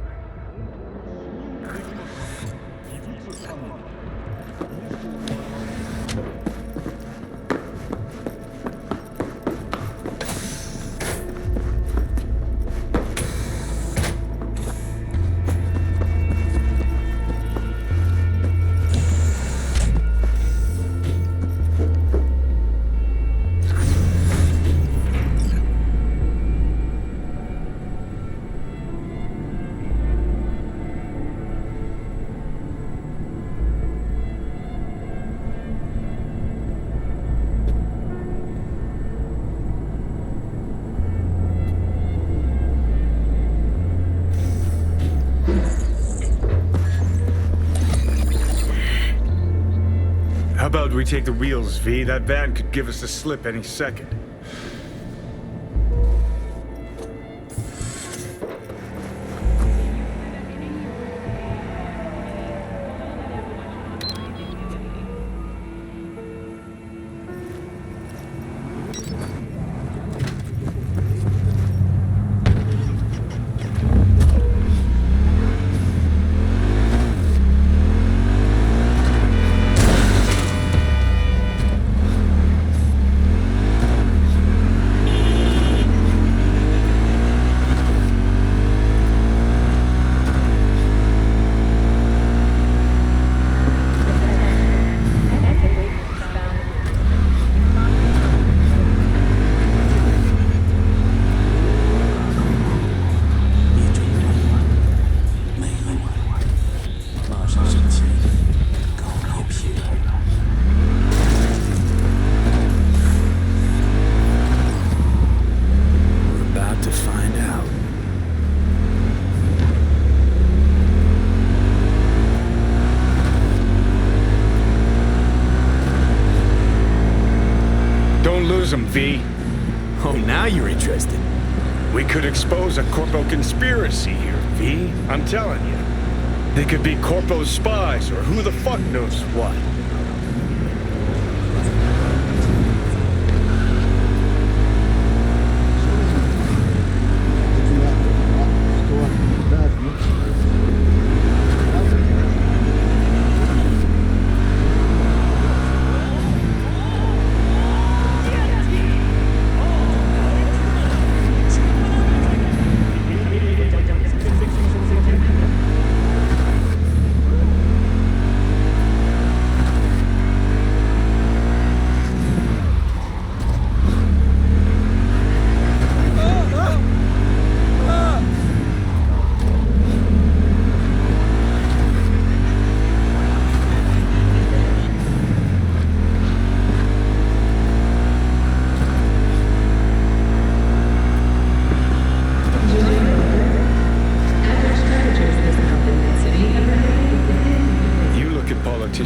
How about we take the wheels, V? That van could give us a slip any second. V. Oh, now you're interested. We could expose a Corpo conspiracy here, V. I'm telling you. They could be Corpo's spies, or who the fuck knows what.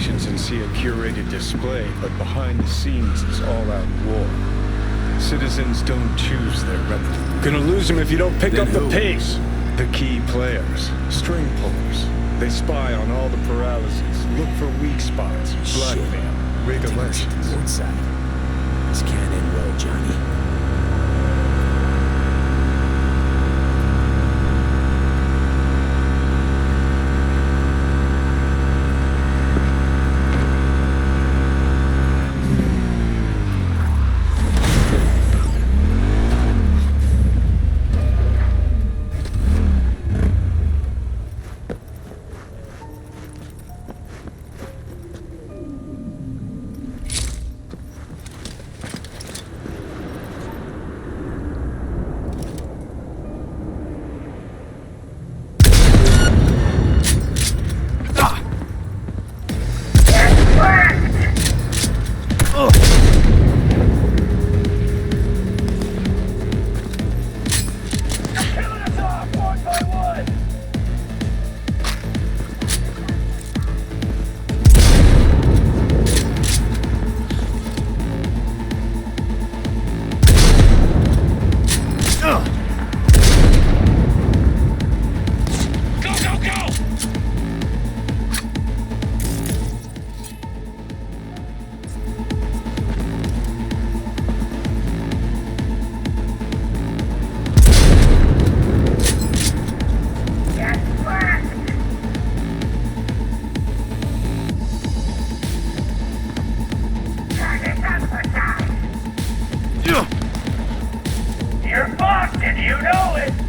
And see a curated display, but behind the scenes is all-out war. Citizens don't choose their rebels. Gonna lose them if you don't pick up the pace. The key players, string pullers. They spy on all the paralyses, look for weak spots, blackmail, rig elections. This can't end well, Johnny. And you know it!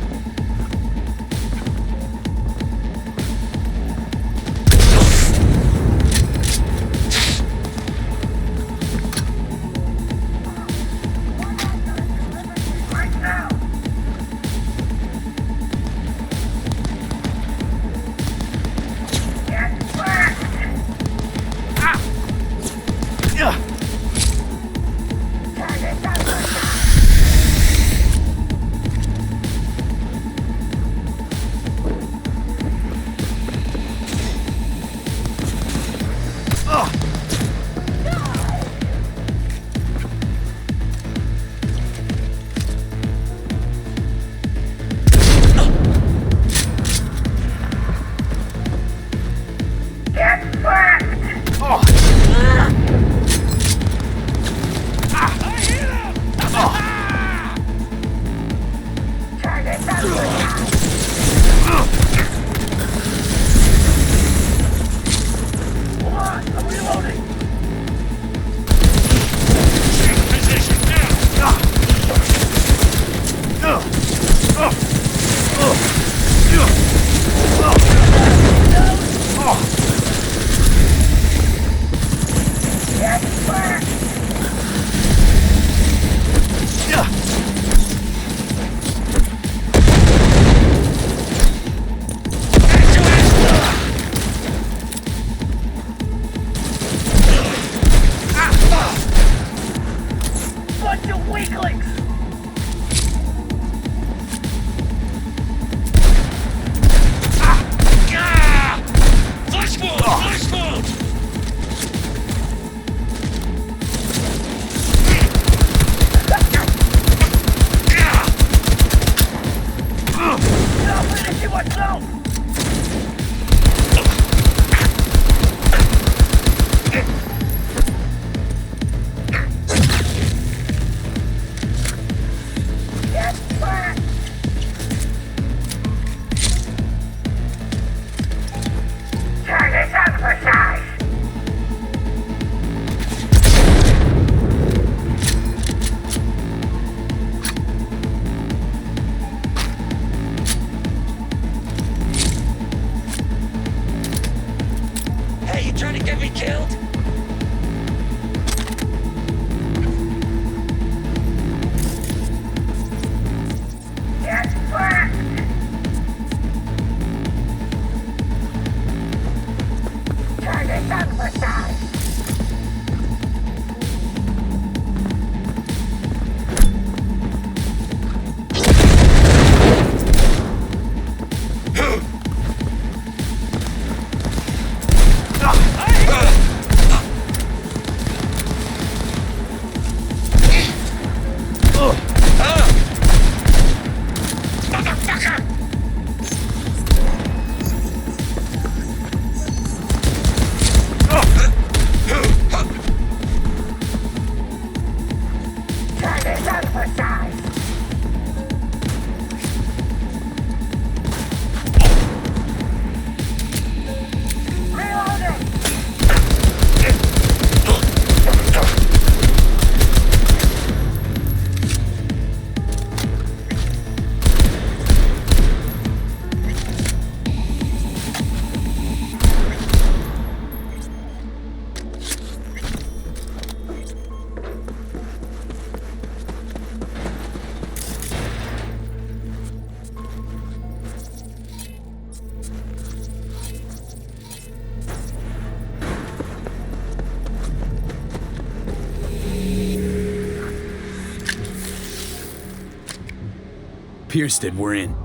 Piersted, we're in.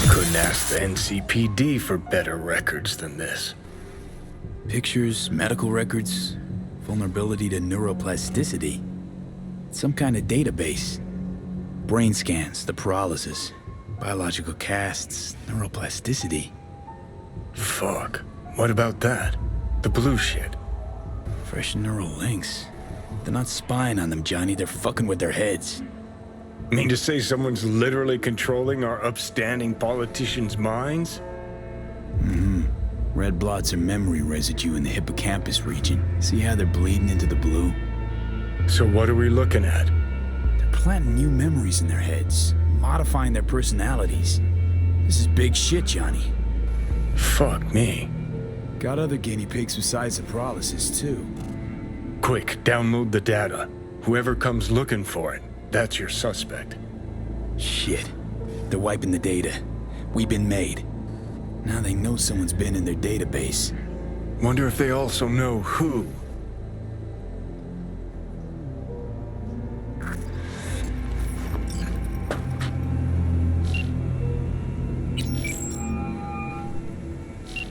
Couldn't ask the NCPD for better records than this. Pictures, medical records, vulnerability to neuroplasticity. Some kind of database. Brain scans, the paralysis, biological casts, neuroplasticity. Fuck. What about that? The blue shit. Fresh neural links. They're not spying on them, Johnny. They're fucking with their heads. Mean to say someone's literally controlling our upstanding politicians' minds? Mm-hmm. Red blots are memory residue in the hippocampus region. See how they're bleeding into the blue? So what are we looking at? They're planting new memories in their heads. modifying their personalities. This is big shit, Johnny. Fuck me. Got other guinea pigs besides the paralysis, too. Quick, download the data. Whoever comes looking for it, that's your suspect. Shit. They're wiping the data. We've been made. Now they know someone's been in their database. Wonder if they also know who.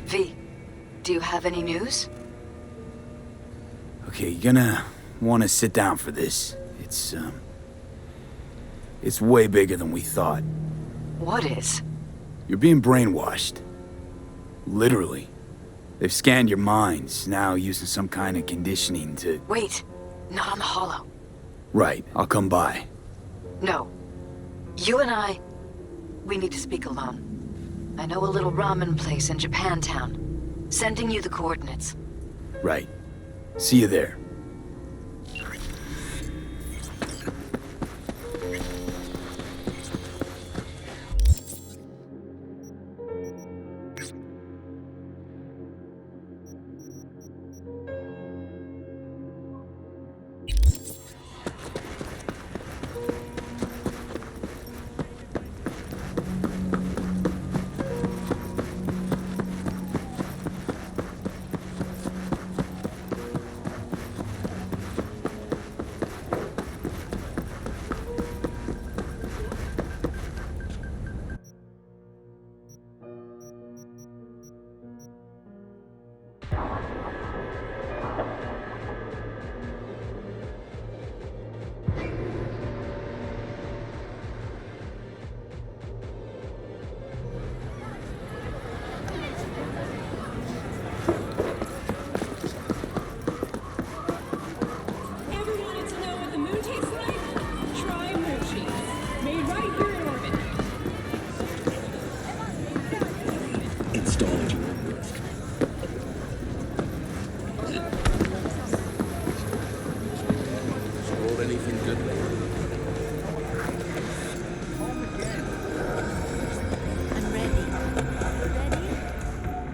V, do you have any news? Okay, you're gonna want to sit down for this. It's way bigger than we thought. What is? You're being brainwashed. Literally. They've scanned your minds, now using some kind of conditioning to... Wait, not on the holo. Right, I'll come by. No. You and I, we need to speak alone. I know a little ramen place in Japantown. Sending you the coordinates. Right. See you there.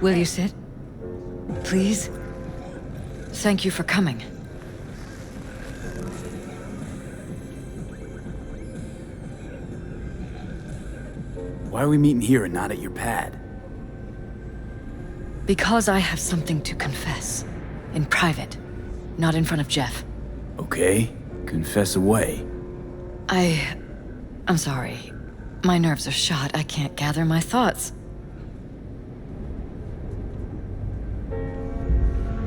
Will you sit? Please? Thank you for coming. Why are we meeting here and not at your pad? Because I have something to confess. In private. Not in front of Jeff. Okay, confess away. I'm sorry. My nerves are shot. I can't gather my thoughts.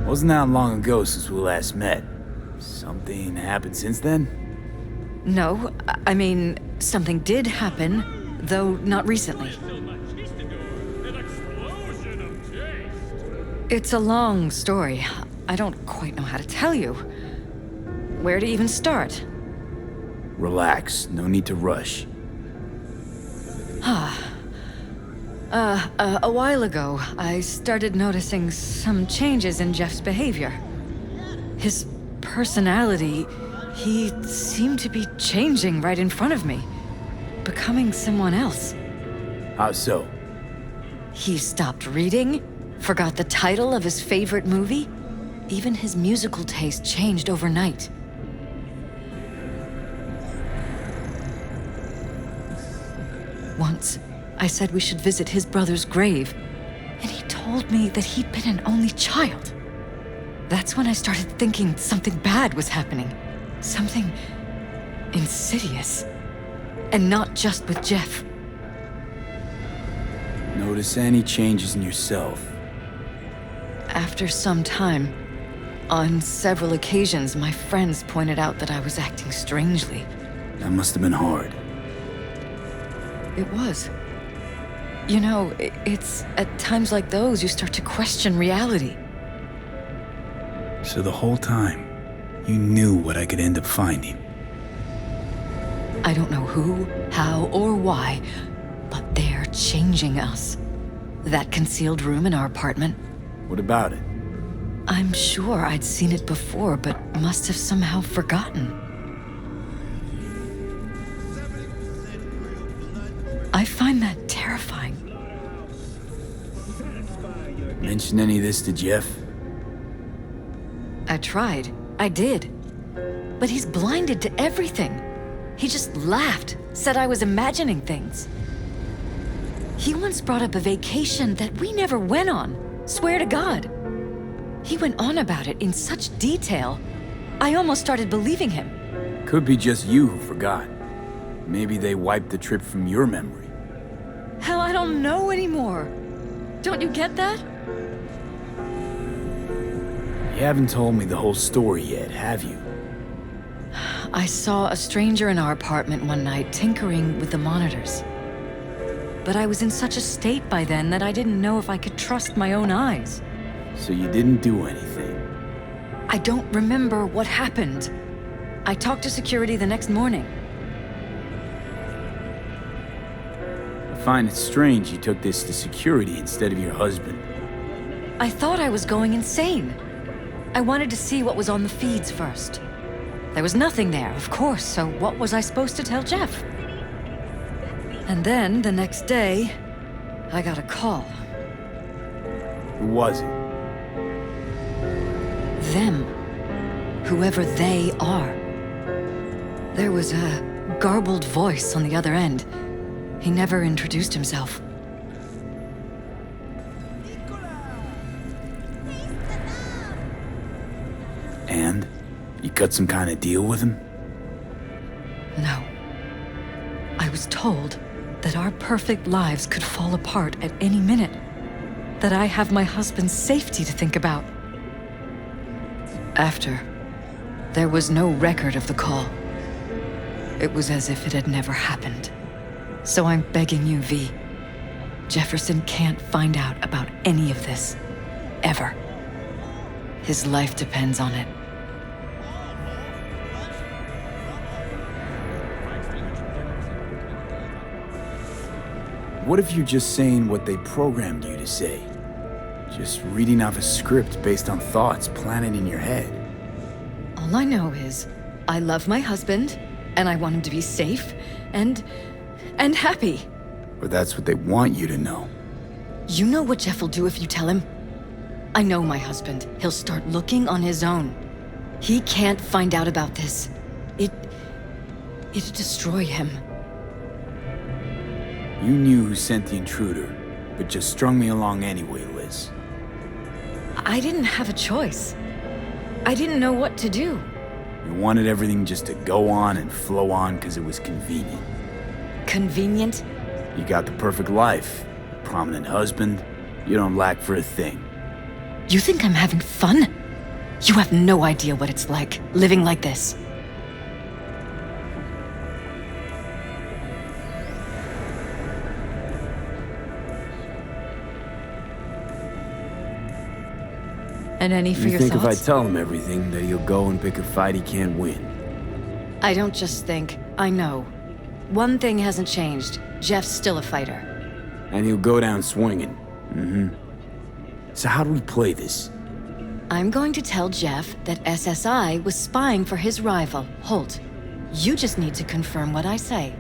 Wasn't that long ago since we last met? Something happened since then? No, I mean, something did happen, though not recently. It's a long story. I don't quite know how to tell you. Where to even start? Relax, no need to rush. A while ago, I started noticing some changes in Jeff's behavior. His personality, he seemed to be changing right in front of me. Becoming someone else. How so? He stopped reading, forgot the title of his favorite movie. Even his musical taste changed overnight. Once, I said we should visit his brother's grave, and he told me that he'd been an only child. That's when I started thinking something bad was happening. Something insidious. And not just with Jeff. Notice any changes in yourself? After some time, on several occasions, my friends pointed out that I was acting strangely. That must have been hard. It was. You know, it's at times like those you start to question reality. So the whole time, you knew what I could end up finding. I don't know who, how, or why, but they're changing us. That concealed room in our apartment. What about it? I'm sure I'd seen it before, but must have somehow forgotten. I find that terrifying. Mention any of this to Jeff? I tried. I did. But he's blinded to everything. He just laughed, said I was imagining things. He once brought up a vacation that we never went on. Swear to God. He went on about it in such detail, I almost started believing him. Could be just you who forgot. Maybe they wiped the trip from your memory. Hell, I don't know anymore. Don't you get that? You haven't told me the whole story yet, have you? I saw a stranger in our apartment one night tinkering with the monitors. But I was in such a state by then that I didn't know if I could trust my own eyes. So you didn't do anything? I don't remember what happened. I talked to security the next morning. I find it strange you took this to security instead of your husband. I thought I was going insane. I wanted to see what was on the feeds first. There was nothing there, of course, so what was I supposed to tell Jeff? And then, the next day, I got a call. Who was it? Them. Whoever they are. There was a garbled voice on the other end. He never introduced himself. And? You cut some kind of deal with him? No. I was told that our perfect lives could fall apart at any minute. That I have my husband's safety to think about. After, there was no record of the call. It was as if it had never happened. So I'm begging you, V. Jefferson can't find out about any of this. Ever. His life depends on it. What if you're just saying what they programmed you to say? Just reading off a script based on thoughts planted in your head. All I know is, I love my husband, and I want him to be safe, and happy. Or that's what they want you to know. You know what Jeff will do if you tell him? I know my husband. He'll start looking on his own. He can't find out about this. It'd destroy him. You knew who sent the intruder, but just strung me along anyway, Liz. I didn't have a choice. I didn't know what to do. You wanted everything just to go on and flow on because it was convenient. Convenient? You got the perfect life. Prominent husband. You don't lack for a thing. You think I'm having fun? You have no idea what it's like, living like this. And any for you your think thoughts? if I tell him everything, that he'll go and pick a fight he can't win? I don't just think, I know. One thing hasn't changed. Jeff's still a fighter. And he'll go down swinging. So how do we play this? I'm going to tell Jeff that SSI was spying for his rival, Holt. You just need to confirm what I say.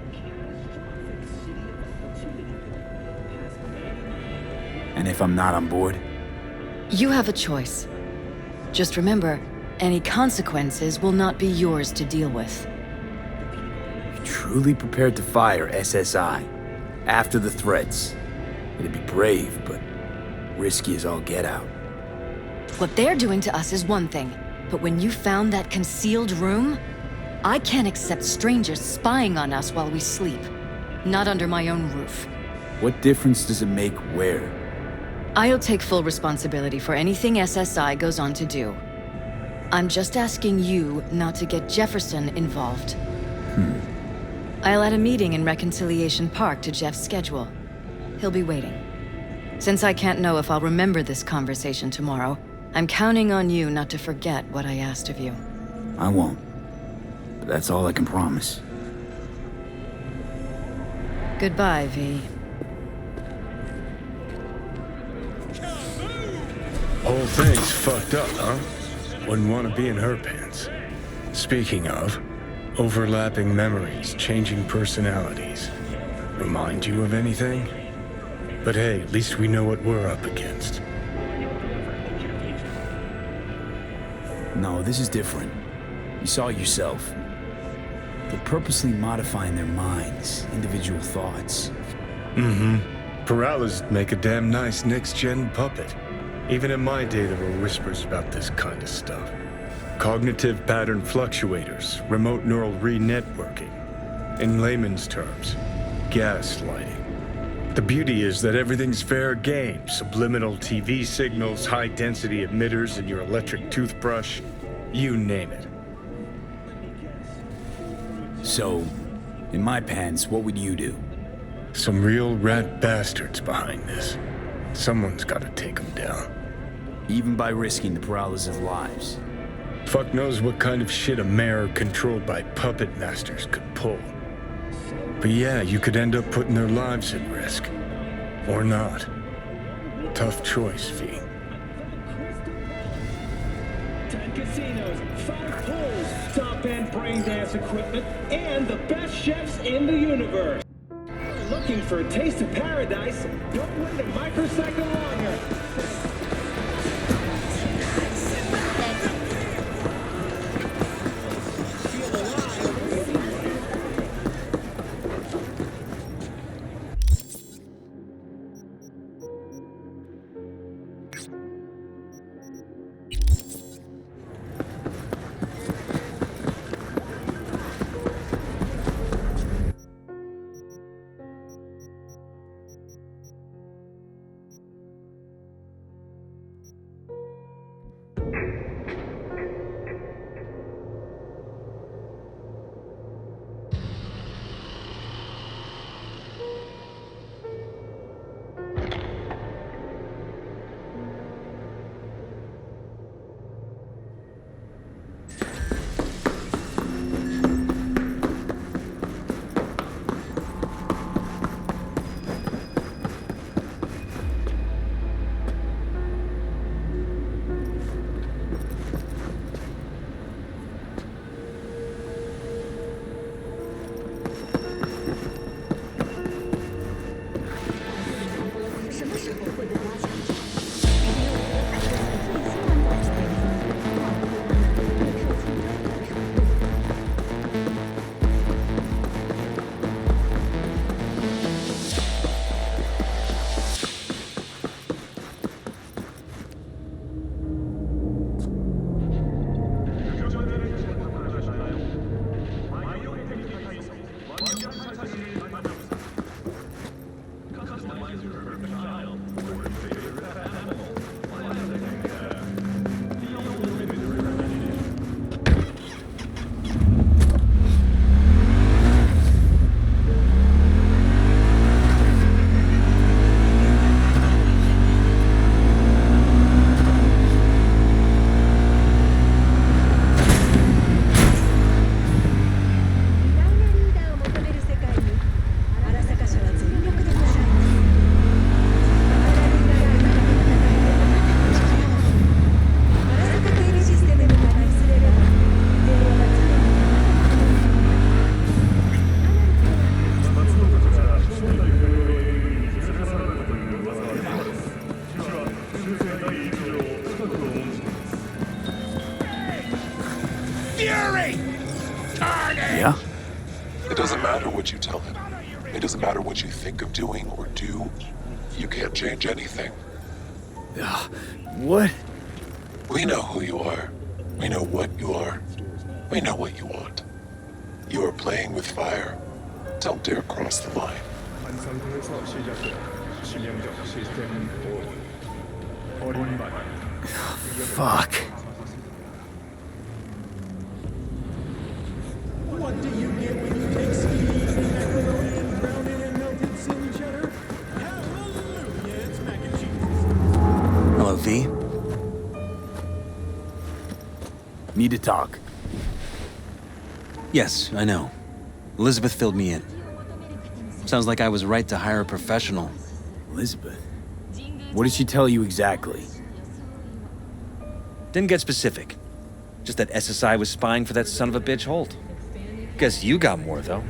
And if I'm not on board? You have a choice. Just remember, any consequences will not be yours to deal with. You're truly prepared to fire SSI after the threats. It'd be brave, but risky as all get out. What they're doing to us is one thing, but when you found that concealed room, I can't accept strangers spying on us while we sleep. Not under my own roof. What difference does it make where? I'll take full responsibility for anything SSI goes on to do. I'm just asking you not to get Jefferson involved. I'll add a meeting in Reconciliation Park to Jeff's schedule. He'll be waiting. Since I can't know if I'll remember this conversation tomorrow, I'm counting on you not to forget what I asked of you. I won't. But that's all I can promise. Goodbye, V. Whole thing's fucked up, huh? Wouldn't want to be in her pants. Speaking of, overlapping memories, changing personalities. remind you of anything? But hey, at least we know what we're up against. No, this is different. You saw it yourself. They're purposely modifying their minds, individual thoughts. Mm-hmm. Paralys make a damn nice next-gen puppet. Even in my day, there were whispers about this kind of stuff. Cognitive pattern fluctuators, remote neural re-networking. In layman's terms, gaslighting. The beauty is that everything's fair game. Subliminal TV signals, high-density emitters in your electric toothbrush. You name it. So, in my pants, what would you do? Some real rat bastards behind this. Someone's gotta take them down. Even by risking the paralysis' lives. Fuck knows what kind of shit a mayor controlled by puppet masters could pull. But yeah, you could end up putting their lives at risk. Or not. Tough choice, V. 10 casinos, 5 pools, top-end brain dance equipment, and the best chefs in the universe. Looking for a taste of paradise? Don't wait a microsecond longer. Yeah? It doesn't matter what you tell him. It doesn't matter what you think of doing or do. You can't change anything. What? We know who you are. We know what you are. We know what you want. You are playing with fire. Don't dare cross the line. Fuck. What do you get when you take speed and macaroni and brown in and melted sin cheddar? Hallelujah, it's mac and cheese. Hello, V. Need to talk. Yes, I know. Elizabeth filled me in. Sounds like I was right to hire a professional. Elizabeth? What did she tell you exactly? Didn't get specific. Just that SSI was spying for that son of a bitch Holt. Guess you got more, though.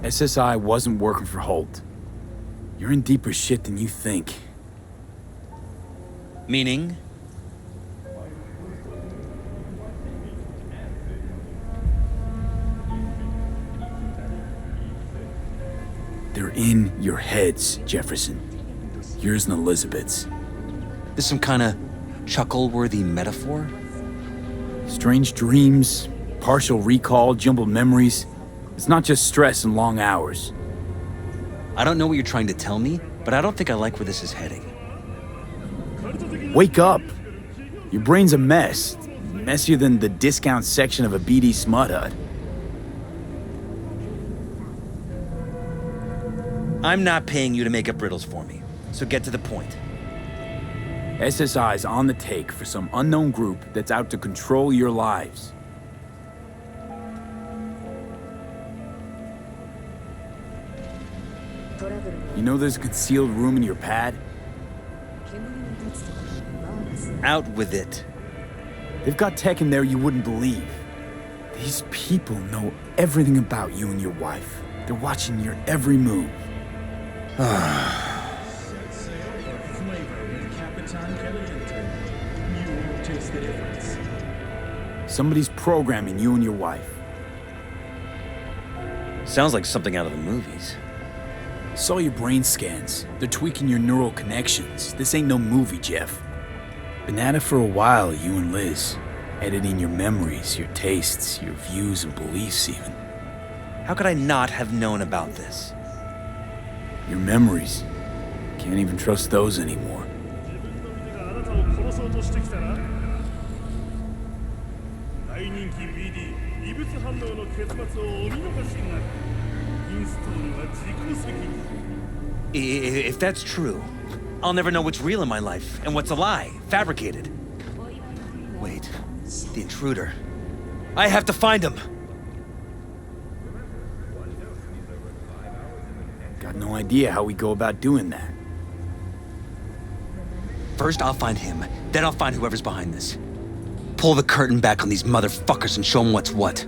SSI wasn't working for Holt. You're in deeper shit than you think. Meaning? They're in your heads, Jefferson. Yours and Elizabeth's. This some kind of chuckle-worthy metaphor? Strange dreams, partial recall, jumbled memories. It's not just stress and long hours. I don't know what you're trying to tell me, but I don't think I like where this is heading. Wake up! Your brain's a mess. Messier than the discount section of a BD smut hut. I'm not paying you to make up riddles for me, so get to the point. SSI's on the take for some unknown group that's out to control your lives. You know there's a concealed room in your pad? Out with it. They've got tech in there you wouldn't believe. These people know everything about you and your wife. They're watching your every move. Somebody's programming you and your wife. Sounds like something out of the movies. Saw your brain scans. They're tweaking your neural connections. This ain't no movie, Jeff. Been at it for a while, you and Liz. Editing your memories, your tastes, your views and beliefs even. How could I not have known about this? Your memories. Can't even trust those anymore. If that's true, I'll never know what's real in my life and what's a lie, fabricated. Wait, the intruder. I have to find him! Got no idea how we go about doing that. First, I'll find him. Then I'll find whoever's behind this. Pull the curtain back on these motherfuckers and show them what's what.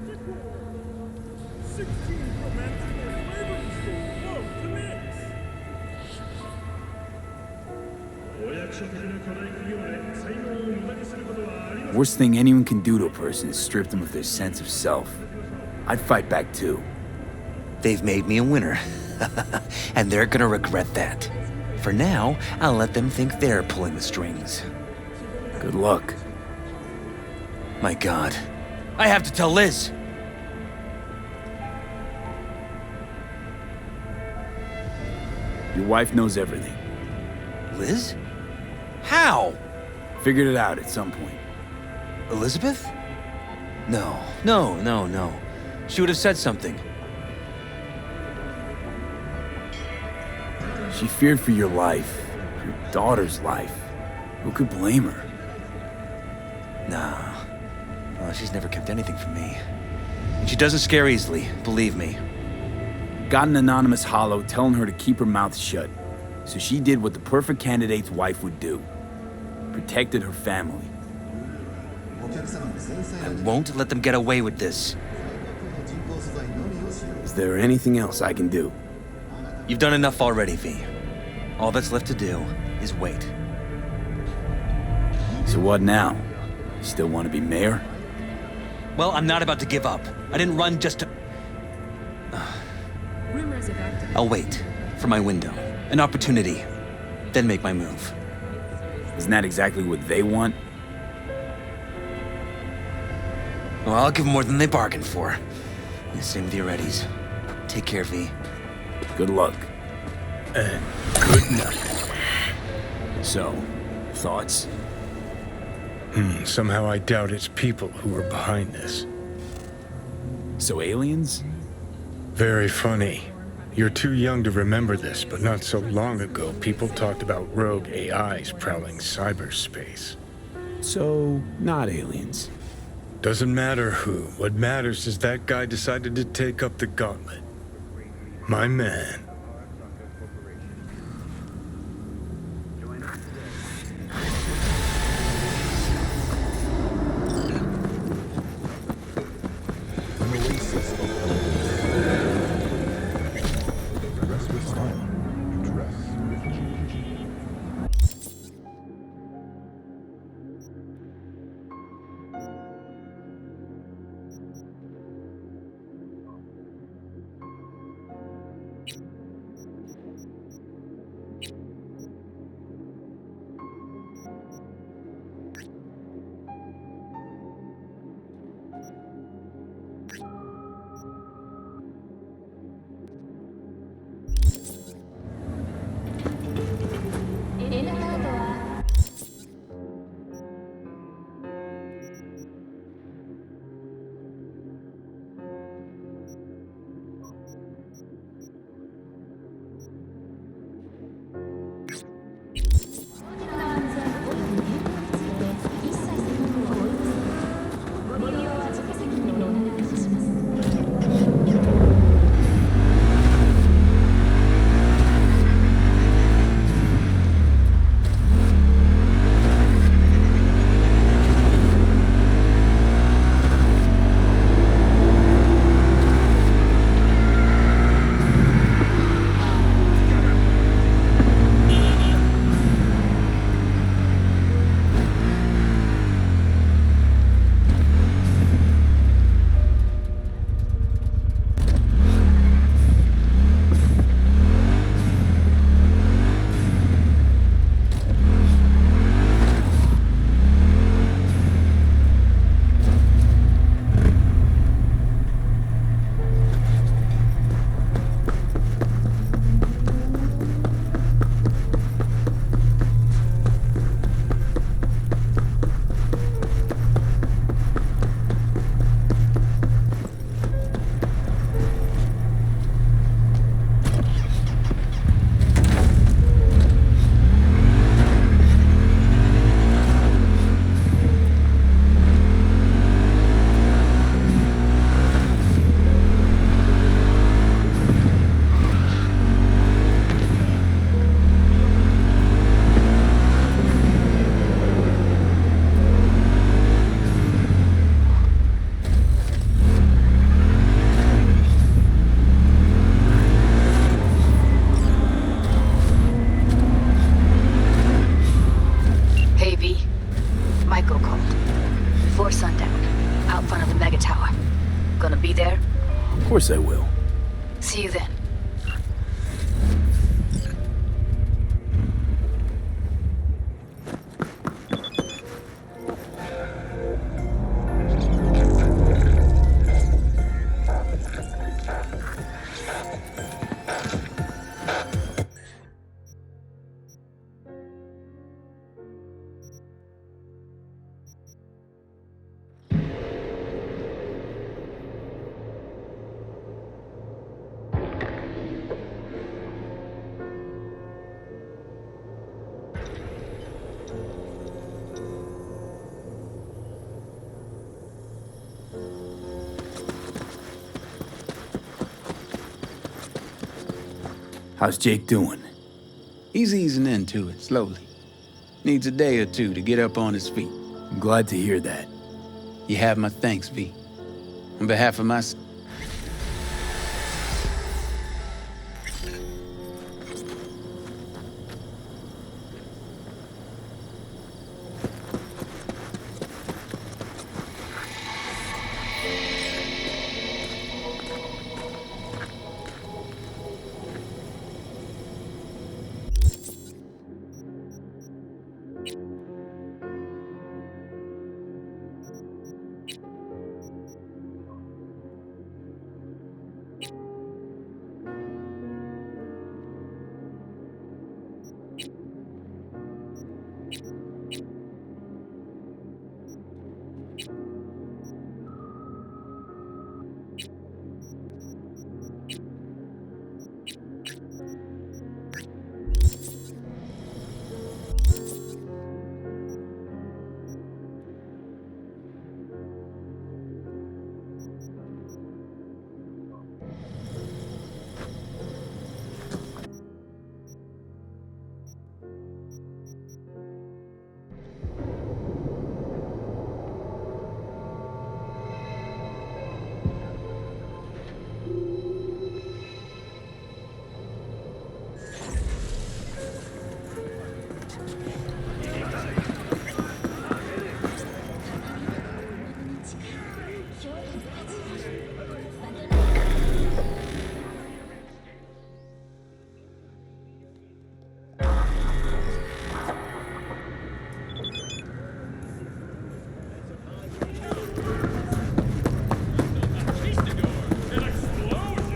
Worst thing anyone can do to a person is strip them of their sense of self. I'd fight back too. They've made me a winner. And they're gonna regret that. For now, I'll let them think they're pulling the strings. Good luck. My God. I have to tell Liz! Your wife knows everything. Liz? How? Figured it out at some point. Elizabeth? No. She would have said something. She feared for your life, your daughter's life. Who could blame her? Nah. Well, she's never kept anything from me. And she doesn't scare easily, believe me. Got an anonymous holo telling her to keep her mouth shut. So she did what the perfect candidate's wife would do. Protected her family. I won't let them get away with this. Is there anything else I can do? You've done enough already, V. All that's left to do is wait. So what now? You still want to be mayor? Well, I'm not about to give up. I didn't run just to... I'll wait for my window, an opportunity, then make my move. Isn't that exactly what they want? Well, I'll give them more than they bargained for. Yeah, same with your Eddies. Take care, V. Good luck. And good night. So, thoughts? Somehow I doubt it's people who are behind this. So aliens? Very funny. You're too young to remember this, but not so long ago, people talked about rogue AIs prowling cyberspace. So, not aliens. Doesn't matter who. What matters is that guy decided to take up the gauntlet. My man. See you then. How's Jake doing? He's easing into it, slowly. Needs a day or two to get up on his feet. I'm glad to hear that. You have my thanks, V. On behalf of my...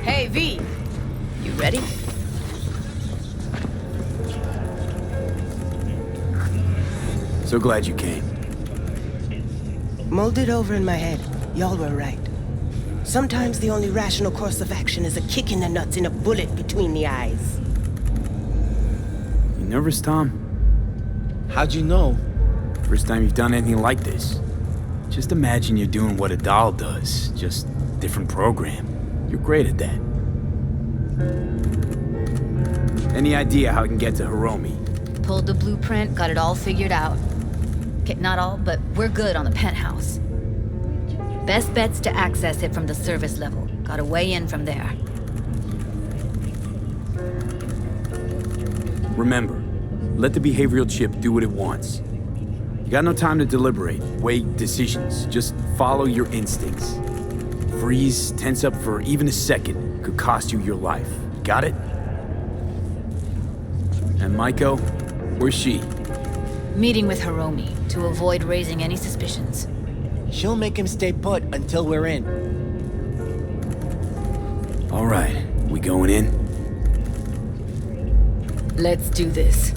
Hey, V. You ready? So glad you came. Mulled it over in my head. Y'all were right. Sometimes the only rational course of action is a kick in the nuts and a bullet between the eyes. You nervous, Tom? How'd you know? First time you've done anything like this. Just imagine you're doing what a doll does, just different program. You're great at that. Any idea how I can get to Hiromi? Pulled the blueprint, got it all figured out. Okay, not all, but we're good on the penthouse. Best bet's to access it from the service level. Gotta weigh in from there. Remember, let the behavioral chip do what it wants. You got no time to deliberate, weigh decisions. Just follow your instincts. Freeze, tense up for even a second could cost you your life. Got it? And Maiko, where's she? Meeting with Hiromi to avoid raising any suspicions. She'll make him stay put until we're in. All right, we going in? Let's do this.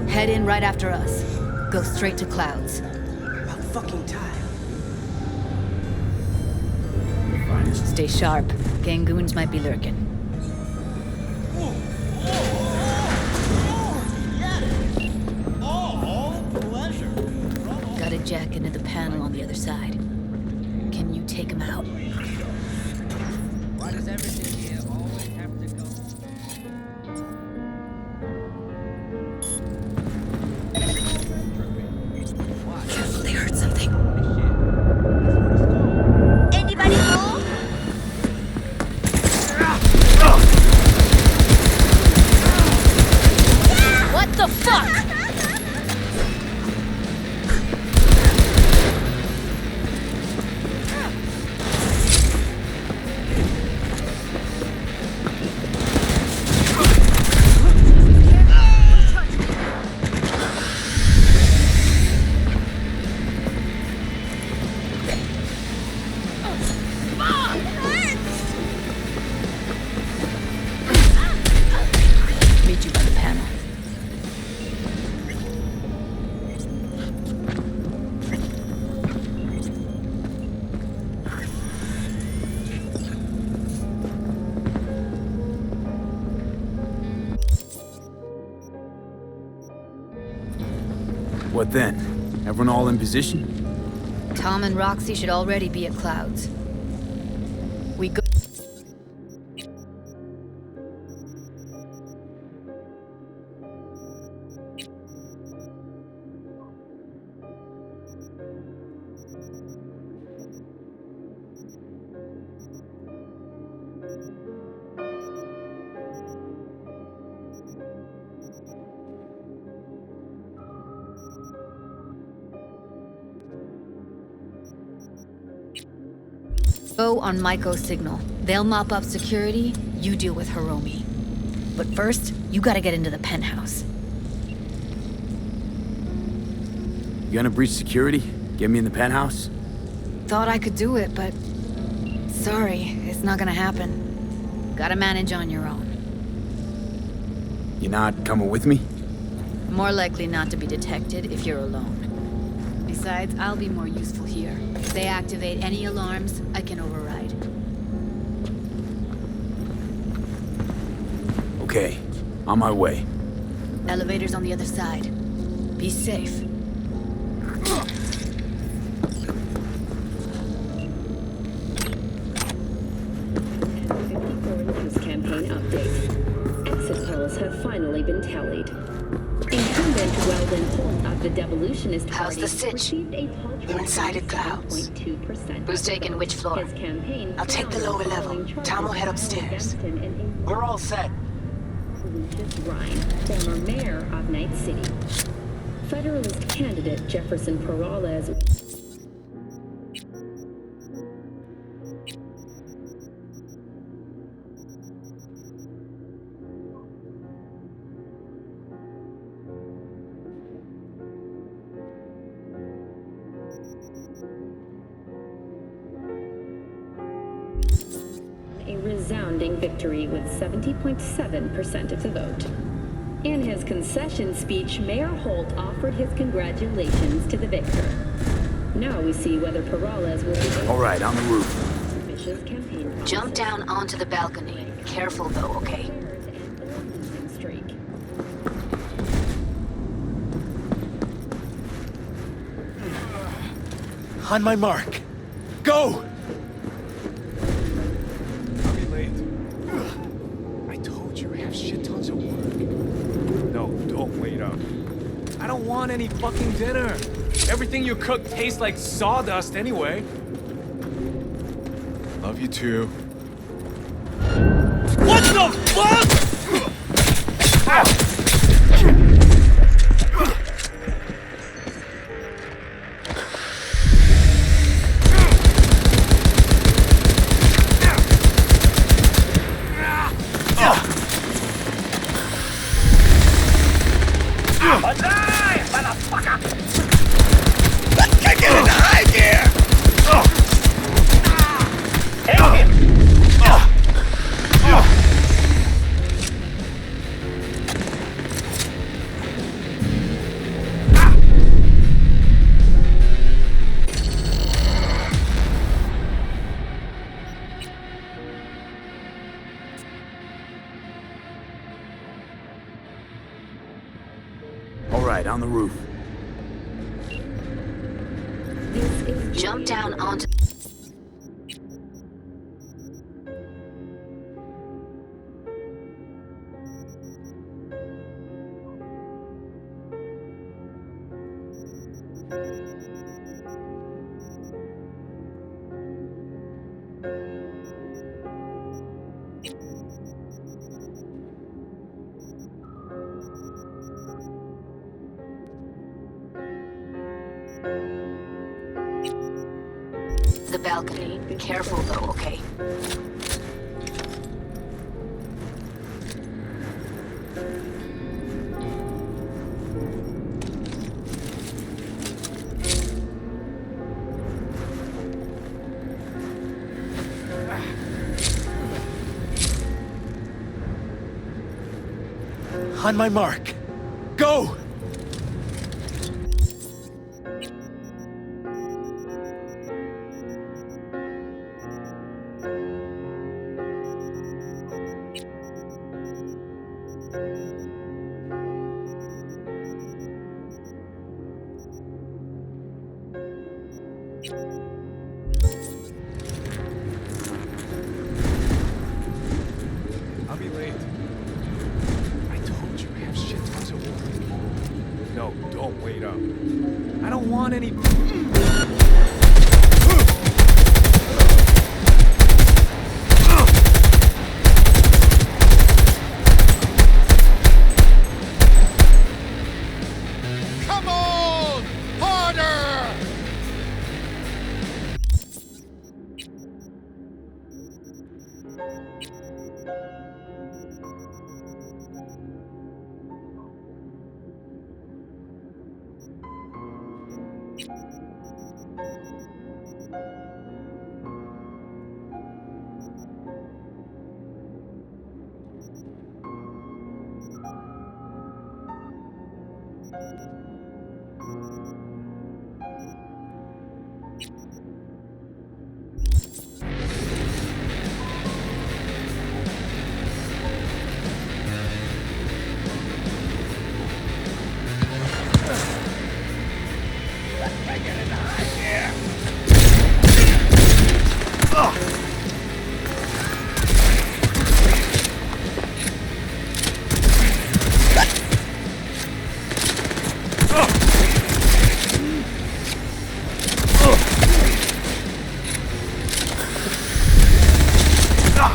Head in right after us. Go straight to Clouds. About fucking time. Stay sharp. Gangoons might be lurking. Got a jack into the panel on the other side. Can you take him out? Why does everything here always have to go? What then? Everyone all in position? Tom and Roxy should already be at Clouds. We go. Go on Maiko's signal. They'll mop up security, you deal with Hiromi. But first, you gotta get into the penthouse. You gonna breach security? Get me in the penthouse? Thought I could do it, but... Sorry, it's not gonna happen. Gotta manage on your own. You not coming with me? More likely not to be detected if you're alone. Besides, I'll be more useful here. If they activate any alarms, I can override. Okay, on my way. Elevator's on the other side. Be safe. Campaign update. Exit polls have finally been tallied. Incumbent Weldon Holt of the Devolutionist How's Party the sitch? We're inside at Clouds. Who's taking which floor? His campaign I'll take the lower level. Tom will head upstairs. We're all set. Lucius Rhine, former mayor of Night City. Federalist candidate Jefferson Peralez. A resounding victory with 70.7% of the vote. In his concession speech, Mayor Holt offered his congratulations to the victor. Now we see whether Peralez will be... All right, on the roof. Vicious campaign... Jump down onto the balcony. Careful though, okay? Streak. On my mark. Go! I'll be late. I told you I have shit tons of work. No, don't wait up. I don't want any fucking dinner. Everything you cook tastes like sawdust anyway. Love you too. What the fuck?! All right, on the roof. Jump down onto... the balcony. Careful though, okay? On my mark. Go! wait up. I don't want any... Come on! Harder!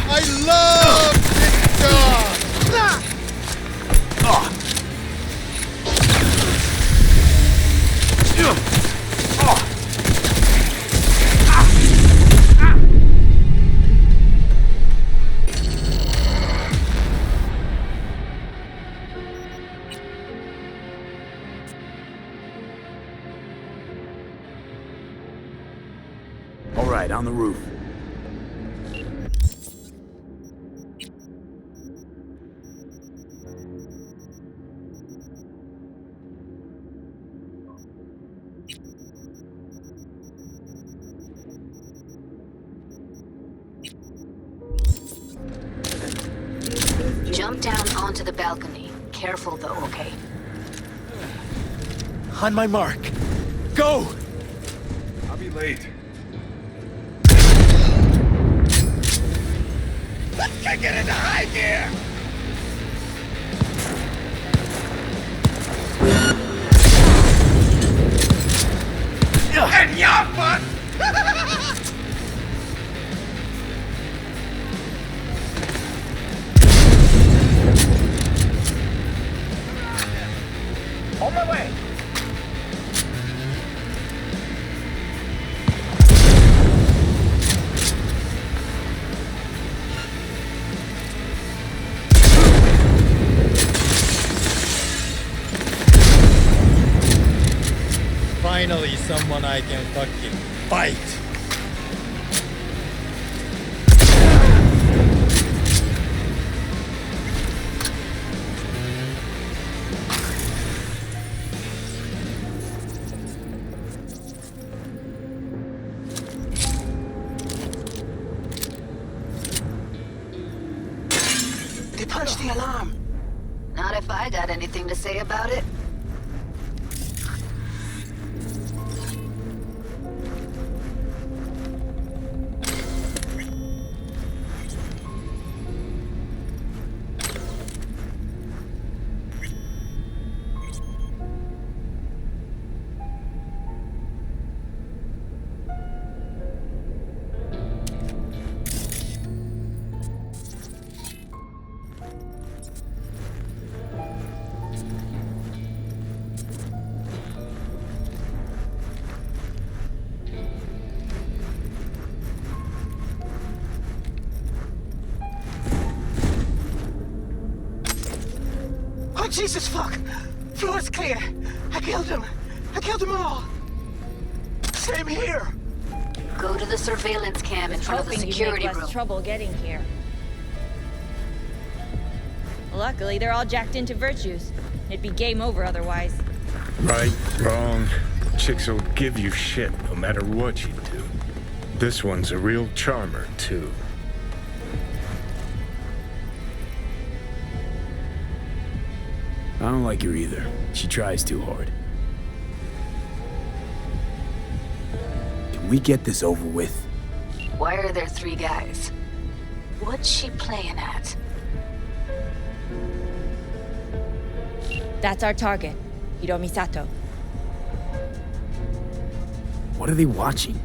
I love this job! All right, on the roof. Jump down onto the balcony. Careful though, okay? On my mark. Go! I'll be late. Let's kick it into high gear! And your butt! On my way. Finally, someone I can fucking fight. They punched the alarm. Not if I got anything to say about it. Oh, Jesus, fuck! Floor's clear. I killed him. I killed them all. Same here. Go to the surveillance cam in front of the security you'd make less room. trouble getting here. Luckily, they're all jacked into virtues. It'd be game over otherwise. Right, wrong. Chicks will give you shit no matter what you do. This one's a real charmer, too. I don't like her either. She tries too hard. Can we get this over with? Why are there 3 guys? What's she playing at? That's our target, Hiromi Sato. What are they watching?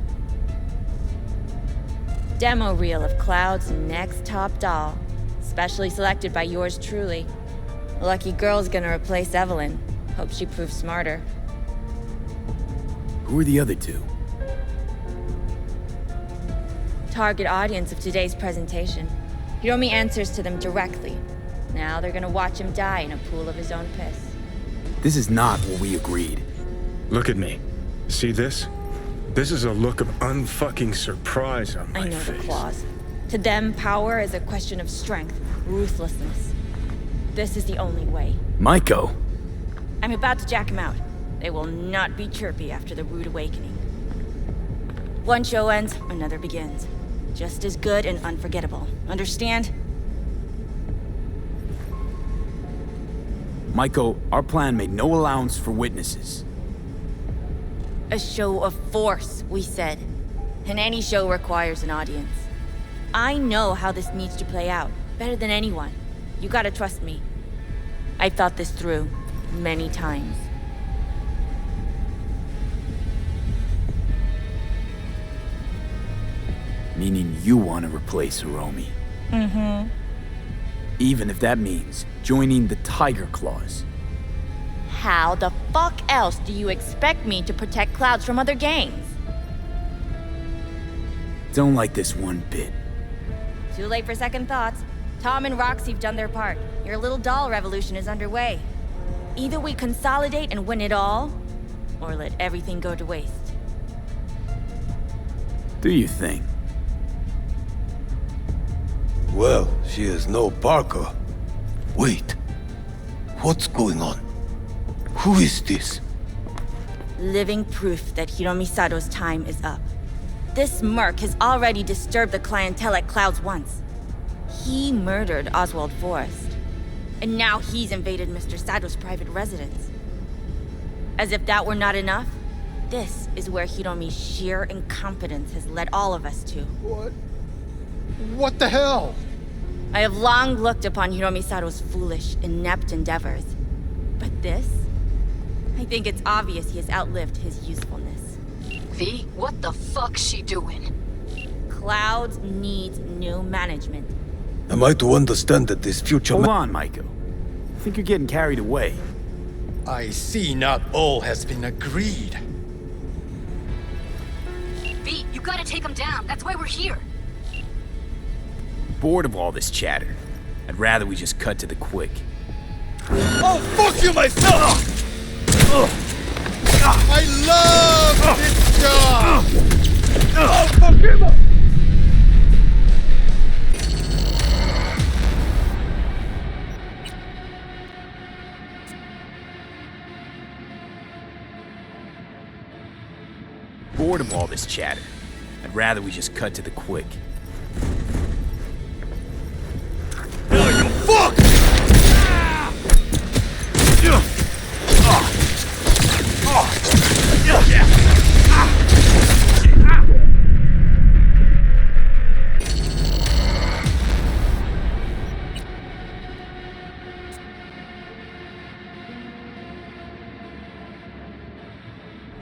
Demo reel of Cloud's next top doll. Specially selected by yours truly. Lucky girl's gonna replace Evelyn. Hope she proves smarter. Who are the other two? Target audience of today's presentation. Hiromi answers to them directly. Now they're gonna watch him die in a pool of his own piss. This is not what we agreed. Look at me. See this? This is a look of unfucking surprise on my I know face. the clause. To them, power is a question of strength, ruthlessness. This is the only way. Maiko! I'm about to jack him out. They will not be chirpy after the rude awakening. One show ends, another begins. Just as good and unforgettable. Understand? Maiko, our plan made no allowance for witnesses. A show of force, we said. And any show requires an audience. I know how this needs to play out, better than anyone. You gotta trust me. I've thought this through, many times. Meaning you want to replace Hiromi. Mm-hmm. Even if that means joining the Tiger Claws. How the fuck else do you expect me to protect Clouds from other gangs? Don't like this one bit. Too late for second thoughts. Tom and Roxy've done their part. Your little doll revolution is underway. Either we consolidate and win it all, or let everything go to waste. Do you think? Well, she is no Parker. Wait. What's going on? Who is this? Living proof that Hiromi Sato's time is up. This merc has already disturbed the clientele at Clouds once. He murdered Oswald Forrest. And now he's invaded Mr. Sato's private residence. As if that were not enough, this is where Hiromi's sheer incompetence has led all of us to. What the hell? I have long looked upon Hiromi Sato's foolish, inept endeavors. But this? I think it's obvious he has outlived his usefulness. V, what the fuck's she doing? Clouds needs new management. Am I to understand that this future Hold on, Maiko. I think you're getting carried away. I see not all has been agreed. V, you gotta take him down. That's why we're here. Bored of all this chatter. I'd rather we just cut to the quick. Oh, fuck you, myself! I love this job! Oh, fuck him up! Bored of all this chatter. I'd rather we just cut to the quick. You fuck!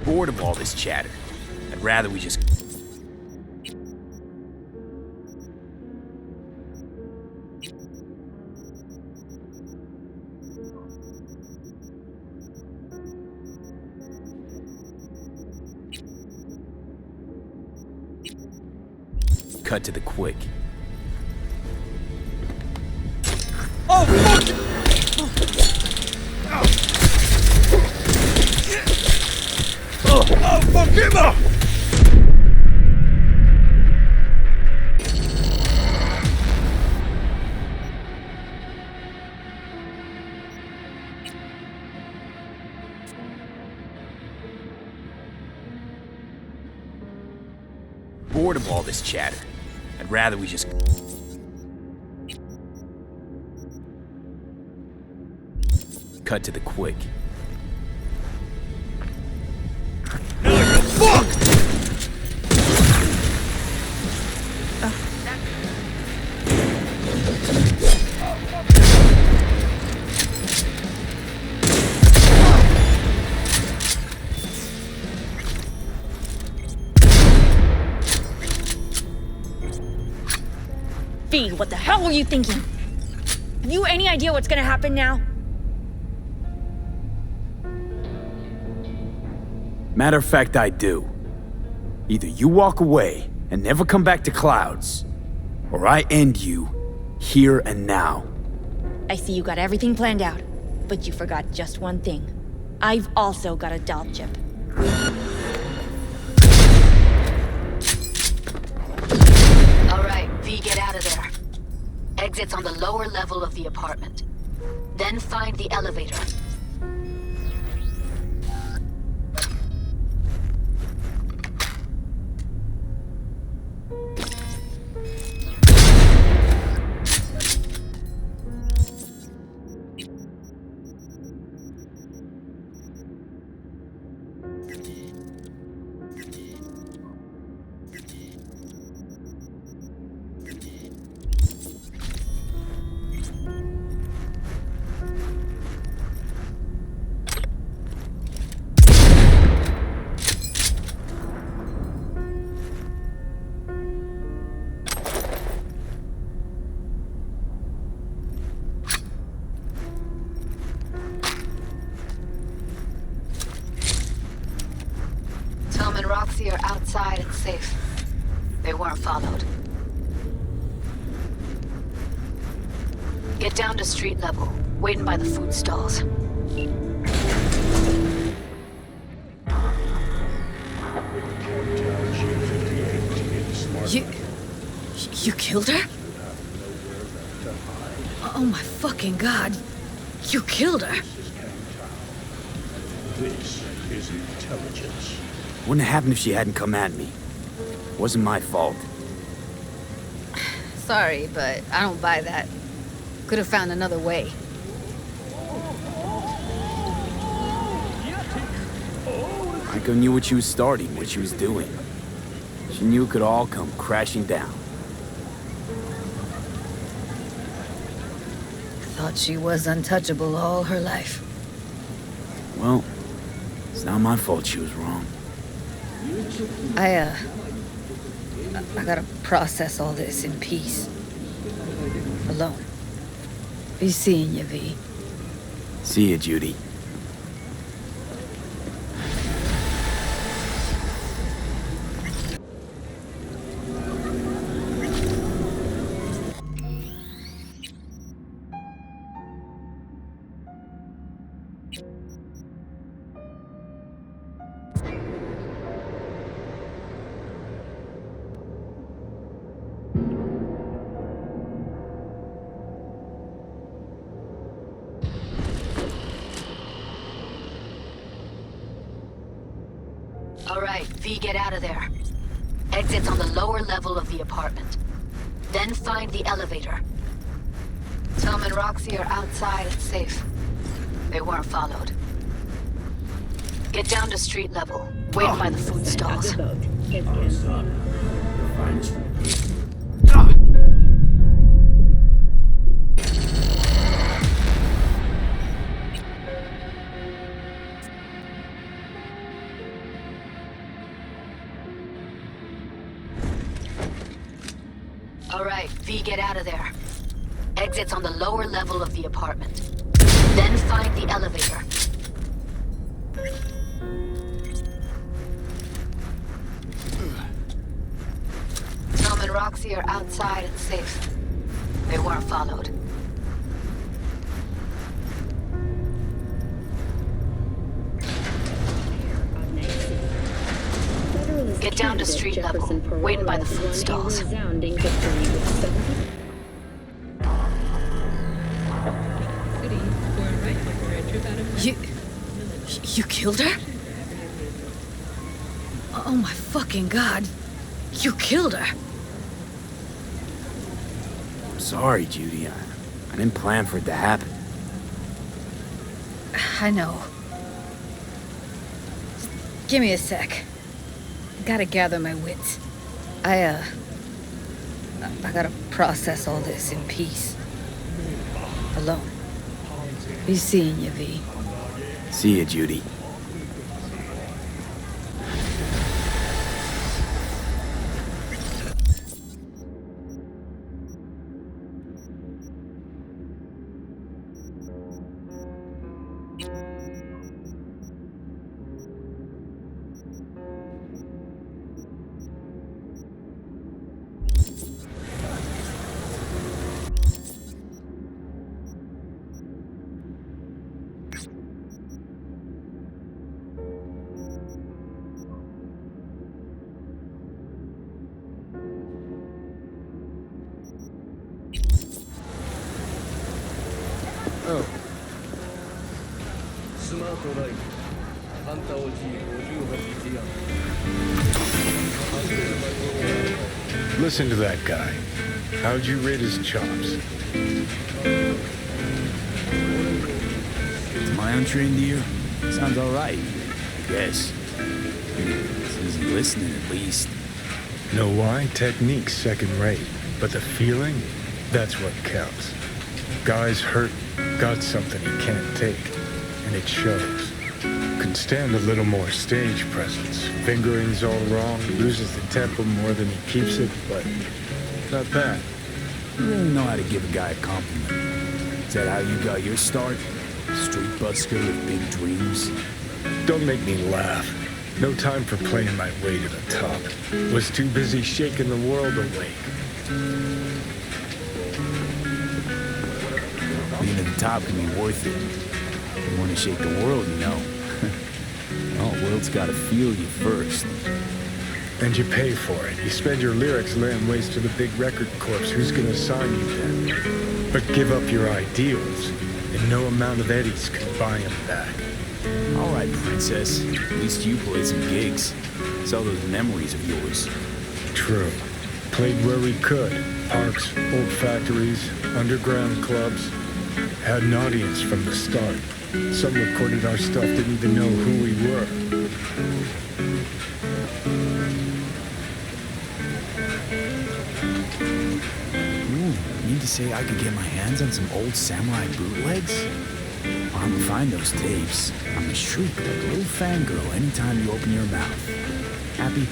Bored of all this chatter. I'd rather we just... cut to the quick. Oh, fuck! Oh, fuck him up! Bored of all this chatter. I'd rather we just... cut to the quick. Fuck! hell were you thinking? Have you any idea what's gonna happen now? Matter of fact, I do. Either you walk away and never come back to Clouds, or I end you here and now. I see you got everything planned out, but you forgot just one thing. I've also got a doll chip. All right, V, get out of there. Exit's on the lower level of the apartment. Then find the elevator. Tom and Roxy are outside and safe. They weren't followed. Get down to street level, waiting by the food stalls. You killed her? Oh my fucking god. You killed her. This is intelligence. Wouldn't have happened if she hadn't come at me. Wasn't my fault. Sorry, but I don't buy that. Could have found another way. Miko knew what she was starting, what she was doing. She knew it could all come crashing down. Thought she was untouchable all her life. Well, it's not my fault she was wrong. I gotta process all this in peace. Alone. Be seeing you, V. See ya, Judy. All right, V, get out of there. Exit's on the lower level of the apartment. Then find the elevator. Tom and Roxy are outside and safe. They weren't followed. Get down to street level, waiting by the food stalls. All right, V, get out of there. Exit's on the lower level of the apartment. Then find the elevator. Tom and Roxy are outside and safe. They weren't followed. Get down to street level, waiting by the food stalls. Resounding victory with 70. You killed her? Oh my fucking god. You killed her. I'm sorry, Judy. I didn't plan for it to happen. I know. Just give me a sec. Gotta gather my wits. I gotta process all this in peace. Alone. Be seeing you, V. See ya, Judy. Oh. Listen to that guy. How'd you rate his chops? To my untrained ear, sounds alright, I guess. Seems he's listening at least. Know why? Technique's second rate. But the feeling? That's what counts. Guy's hurt, got something he can't take. And it shows. Could stand a little more stage presence. Fingering's all wrong, loses the tempo more than he keeps it, but not bad. You really know how to give a guy a compliment. Is that how you got your start? Street busker with big dreams? Don't make me laugh. No time for playing my way to the top. Was too busy shaking the world awake. Being at the top can be worth it. You want to shake the world, you know. Well, the world's got to feel you first. And you pay for it. You spend your lyrics laying waste to the big record corps. Who's gonna sign you then? But give up your ideals, and no amount of eddies can buy them back. All right, princess. At least you played some gigs. Sell those memories of yours. True. Played where we could. Parks, old factories, underground clubs. Had an audience from the start. Some recorded our stuff, didn't even know who we were. Ooh, mean to say I could get my hands on some old samurai bootlegs? I'm gonna find those tapes. I'm gonna shriek like a little fangirl anytime you open your mouth. Happy?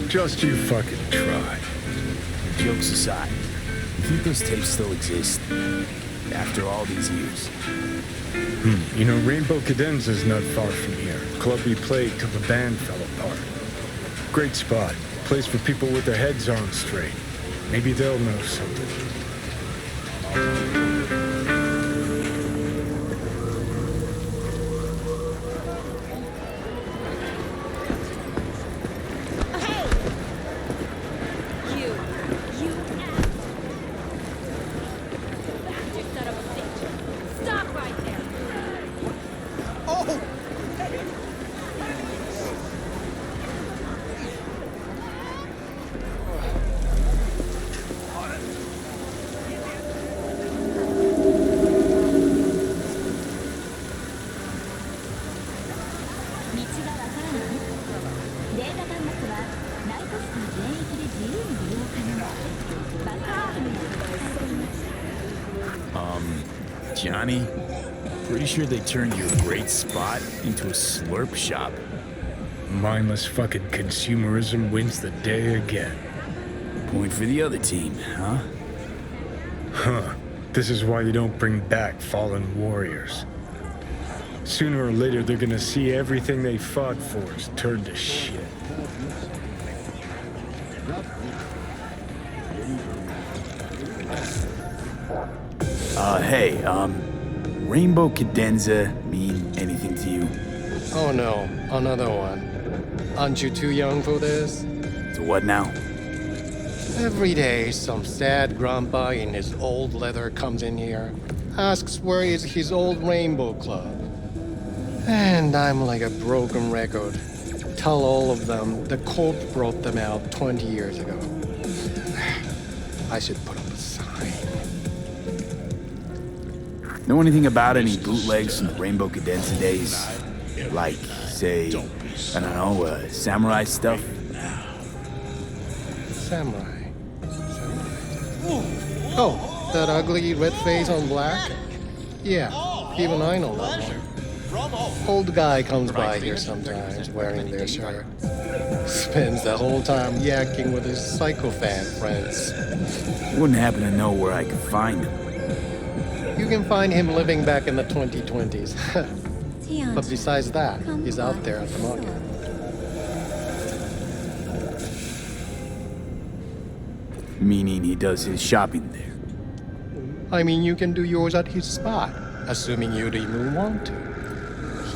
Just you fucking try. Jokes aside, you think those tapes still exist? After all these years? You know, Rainbow Cadenza's not far from here. Club we played till the band fell apart. Great spot. Place for people with their heads on straight. Maybe they'll know something. Johnny, pretty sure they turned your great spot into a slurp shop. Mindless fucking consumerism wins the day again. Point for the other team, huh? Huh. This is why you don't bring back fallen warriors. Sooner or later, they're gonna see everything they fought for is turned to shit. Hey, Rainbow Cadenza mean anything to you? Oh no, another one. Aren't you too young for this? To what now? Every day, some sad grandpa in his old leather comes in here, asks where is his old Rainbow Club. And I'm like a broken record. Tell all of them the court brought them out 20 years ago. I should put up a sign. Know anything about any bootlegs from the Rainbow Cadenza days? Like, say, I don't know, samurai stuff? Samurai. Oh, that ugly red face on black? Yeah, even I know that one. Old guy comes by here sometimes wearing their shirt. Spends the whole time yakking with his psychophant friends. Wouldn't happen to know where I could find him. You can find him living back in the 2020s. But besides that, he's out there at the market. Meaning he does his shopping there. I mean, you can do yours at his spot, assuming you'd even want to.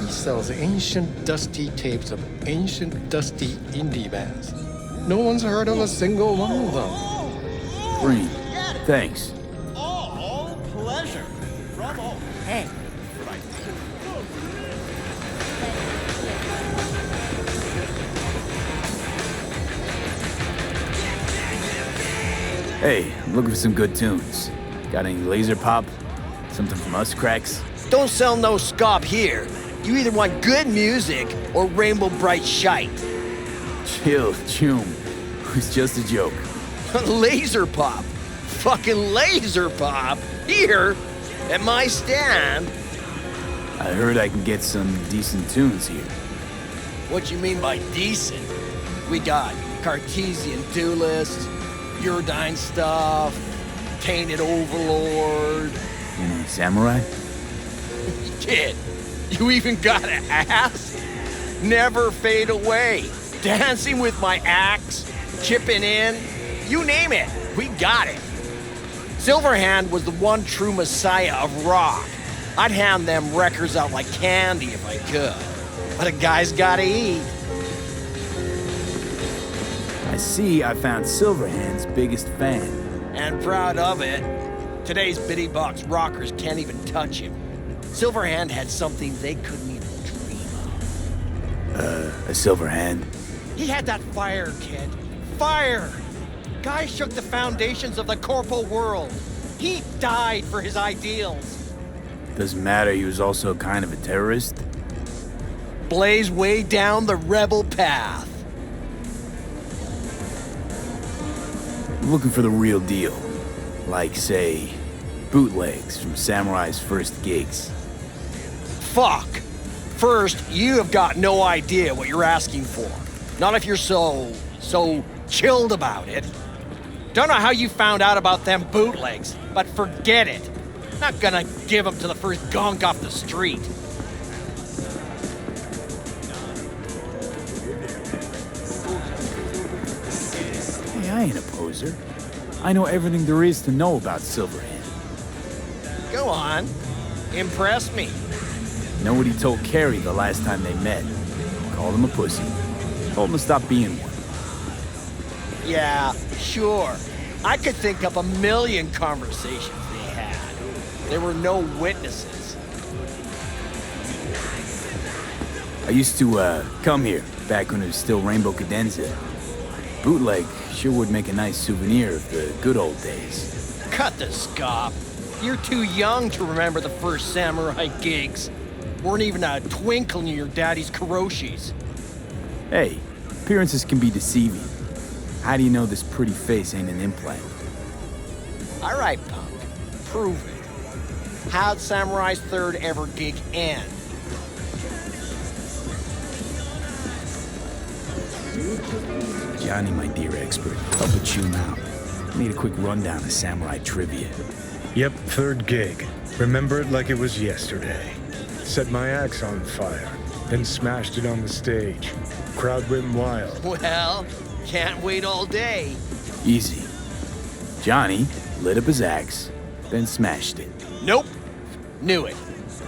He sells ancient, dusty tapes of ancient, dusty indie bands. No one's heard of a single one of them. Green, thanks. Hey, Hey, I'm looking for some good tunes. Got any laser pop? Something from us cracks? Don't sell no scop here. You either want good music or rainbow bright shite. Chill, Choom. It's just a joke. Laser pop. Fucking laser pop. Here, at my stand. I heard I can get some decent tunes here. What you mean by decent? We got Cartesian duelists, Uridine stuff, Tainted Overlord. Any samurai? Kid, you even got an ass? Never fade away. Dancing with my axe, chipping in, you name it, we got it. Silverhand was the one true messiah of rock. I'd hand them records out like candy if I could. But a guy's gotta eat. I see I found Silverhand's biggest fan. And proud of it. Today's bitty box rockers can't even touch him. Silverhand had something they couldn't even dream of. A Silverhand? He had that fire, kid. Fire! Guy shook the foundations of the corpo world. He died for his ideals. Doesn't matter, he was also kind of a terrorist. Blaze way down the rebel path. I'm looking for the real deal. Like, say, bootlegs from Samurai's first gigs. Fuck! First, you have got no idea what you're asking for. Not if you're so chilled about it. Don't know how you found out about them bootlegs, but forget it. Not gonna give them to the first gonk off the street. Hey, I ain't a poser. I know everything there is to know about Silverhand. Go on. Impress me. Know what he told Carrie the last time they met? Called him a pussy. Told him to stop being one. Yeah, sure. I could think up a million conversations they had. There were no witnesses. I used to, come here, back when it was still Rainbow Cadenza. Bootleg sure would make a nice souvenir of the good old days. Cut the scop. You're too young to remember the first samurai gigs. Weren't even a twinkle in your daddy's karoshis. Hey, appearances can be deceiving. How do you know this pretty face ain't an implant? All right, punk. Prove it. How'd Samurai's third ever gig end? Johnny, my dear expert, help a tune out. I need a quick rundown of samurai trivia. Yep, third gig. Remember it like it was yesterday. Set my axe on fire, then smashed it on the stage. Crowd went wild. Well, can't wait all day. Easy. Johnny lit up his axe, then smashed it. Nope. Knew it.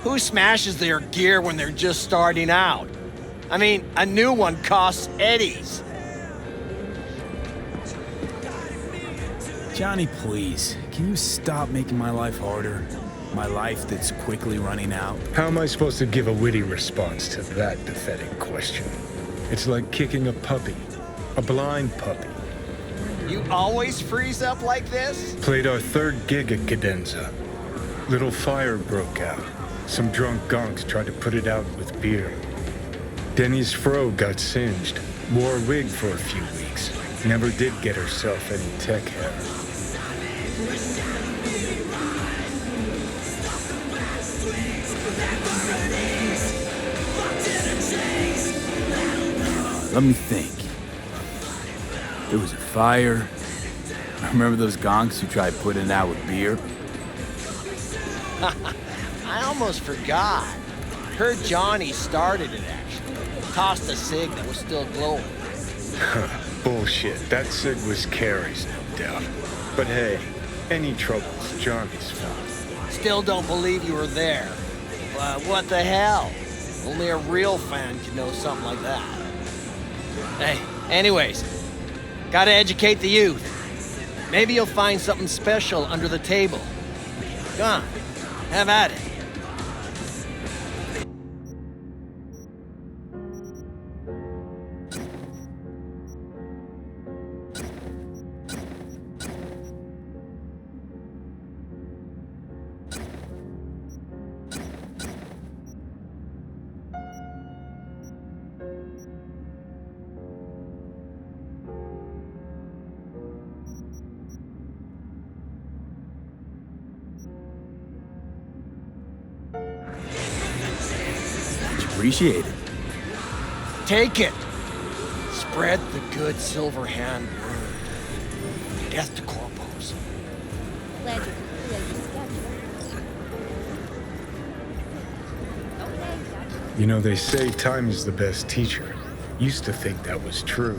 Who smashes their gear when they're just starting out? I mean, a new one costs eddies. Johnny, please, can you stop making my life harder? My life that's quickly running out? How am I supposed to give a witty response to that pathetic question? It's like kicking a puppy. A blind puppy. You always freeze up like this? Played our third gig at Cadenza. Little fire broke out. Some drunk gonks tried to put it out with beer. Denny's fro got singed. Wore a wig for a few weeks. Never did get herself any tech hair. Let me think. There was a fire. Remember those gonks who tried putting it out with beer? I almost forgot. Heard Johnny started it, actually. Tossed a cig that was still glowing. Bullshit. That cig was Carrie's, no doubt. But hey, any trouble's Johnny's fault. Still don't believe you were there. But what the hell? Only a real fan could know something like that. Hey, anyways, gotta educate the youth. Maybe you'll find something special under the table. Go on, have at it. appreciate it. Take it. Spread the good silver hand word. Death to corpos. Glad you completed the schedule. You know, they say time is the best teacher. Used to think that was true.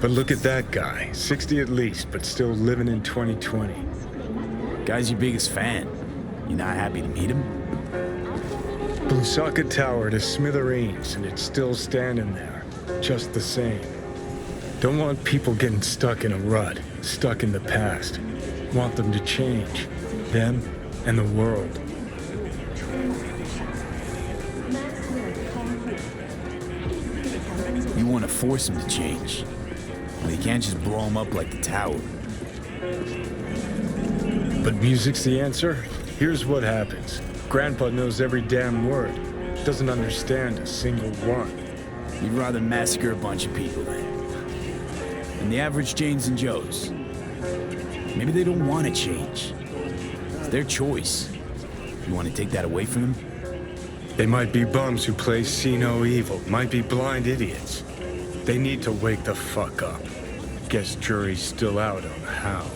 But look at that guy, 60 at least, but still living in 2020. Guy's your biggest fan. You not happy to meet him? Blew Socket Tower to smithereens, and it's still standing there, just the same. Don't want people getting stuck in a rut, stuck in the past. Want them to change, them and the world. You want to force him to change. Well, you can't just blow him up like the tower. But music's the answer? Here's what happens. Grandpa knows every damn word. Doesn't understand a single one. You'd rather massacre a bunch of people then. And the average Janes and Joes. Maybe they don't want to change. It's their choice. You want to take that away from them? They might be bums who play see no evil. Might be blind idiots. They need to wake the fuck up. Guess jury's still out on how.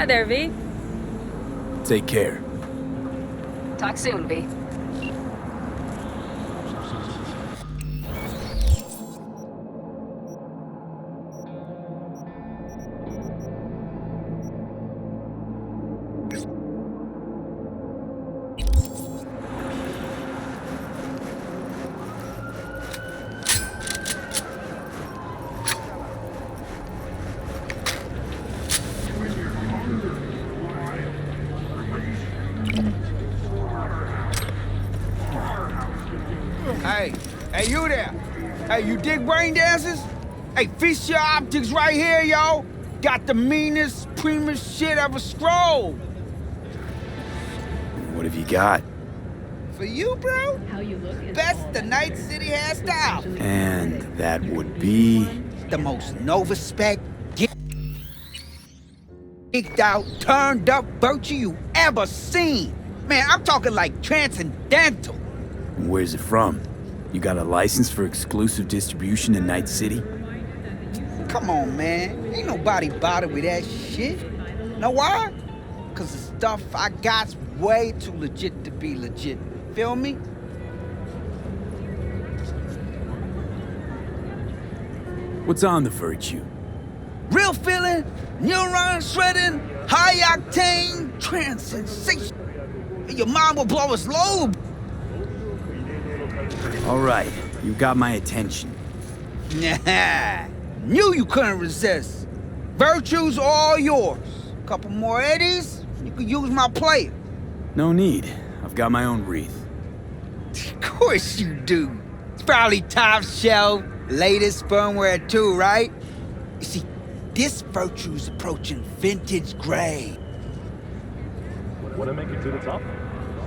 Hi there, V. Take care. Talk soon, V. Hey, you there? Hey, you dig brain dances? Hey, feast your optics right here, yo. Got the meanest, primest shit ever scrolled. What have you got? For you, bro? Best the Night City hairstyle. And that would be... The most Nova spec, geeked out, turned up virtue you ever seen. Man, I'm talking like transcendental. Where's it from? You got a license for exclusive distribution in Night City? Come on, man. Ain't nobody bothered with that shit. Know why? Cause the stuff I got's way too legit to be legit. Feel me? What's on the virtue? Real feeling, neuron shredding, high octane, trans sensation. Your mind will blow its lobe. All right, you got my attention. Nah, knew you couldn't resist. Virtue's all yours. Couple more eddies, you could use my player. No need. I've got my own wreath. Of course you do. It's probably top shelf, latest firmware too, right? You see, this virtue's approaching vintage gray. Want to make it to the top?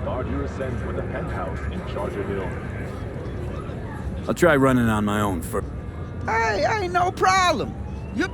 Start your ascent with a penthouse in Charger Hill. I'll try running on my own first. Hey, ain't no problem. You...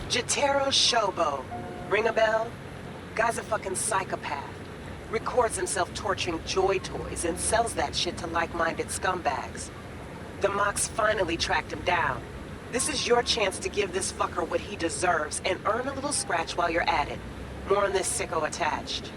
Jotaro Shobo. Ring a bell? Guy's a fucking psychopath. Records himself torturing joy toys and sells that shit to like-minded scumbags. The Mox finally tracked him down. This is your chance to give this fucker what he deserves and earn a little scratch while you're at it. More on this sicko attached.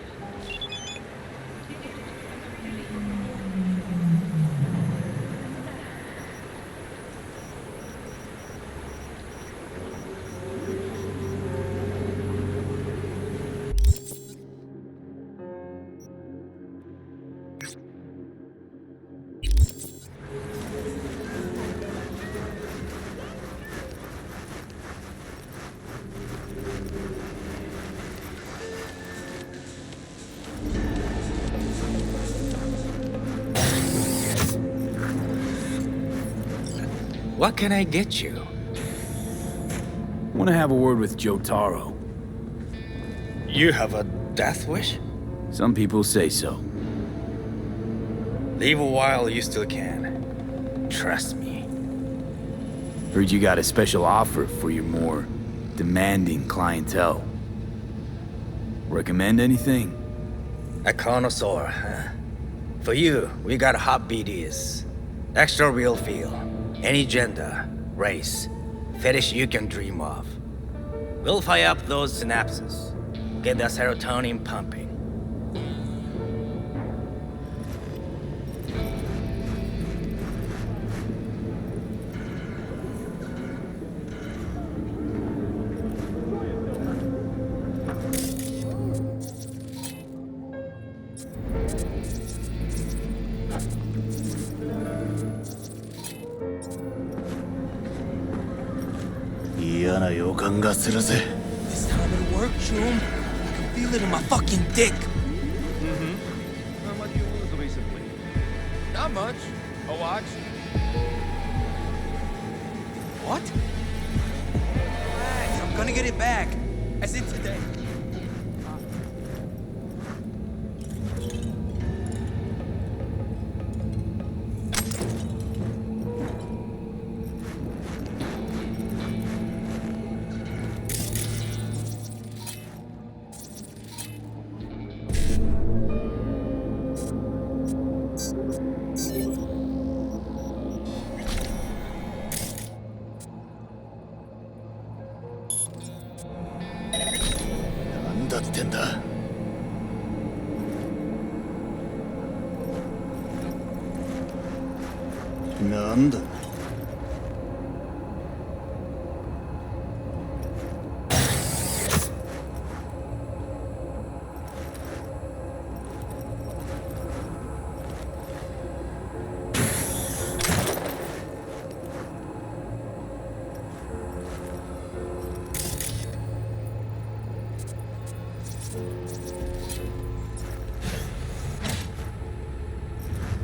What can I get you? Want to have a word with Jotaro. You have a death wish? Some people say so. Leave a while you still can. Trust me. Heard you got a special offer for your more demanding clientele. Recommend anything? A connoisseur, huh? For you, we got hot BDs. Extra real feel. Any gender, race, fetish you can dream of. We'll fire up those synapses. Get the serotonin pumping. This time it worked, June. I can feel it in my fucking dick. How much you lose recently? Not much. A watch. What? Relax, I'm gonna get it back. As in today.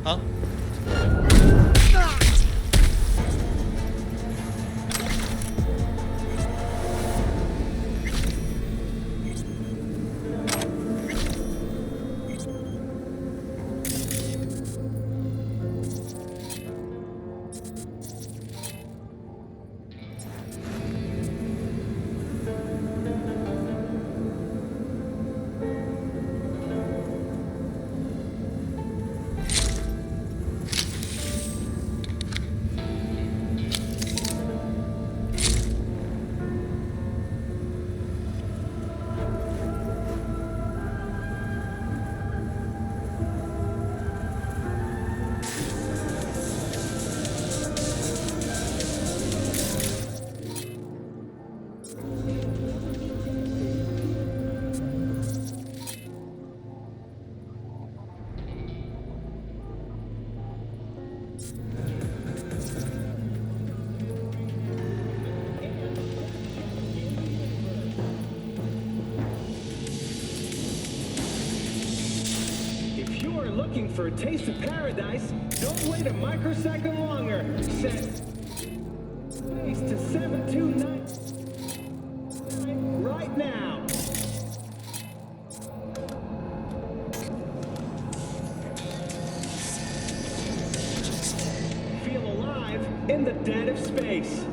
Huh? If you are looking for a taste of paradise, don't wait a microsecond longer. Set pace to 729 right now. Feel alive in the dead of space.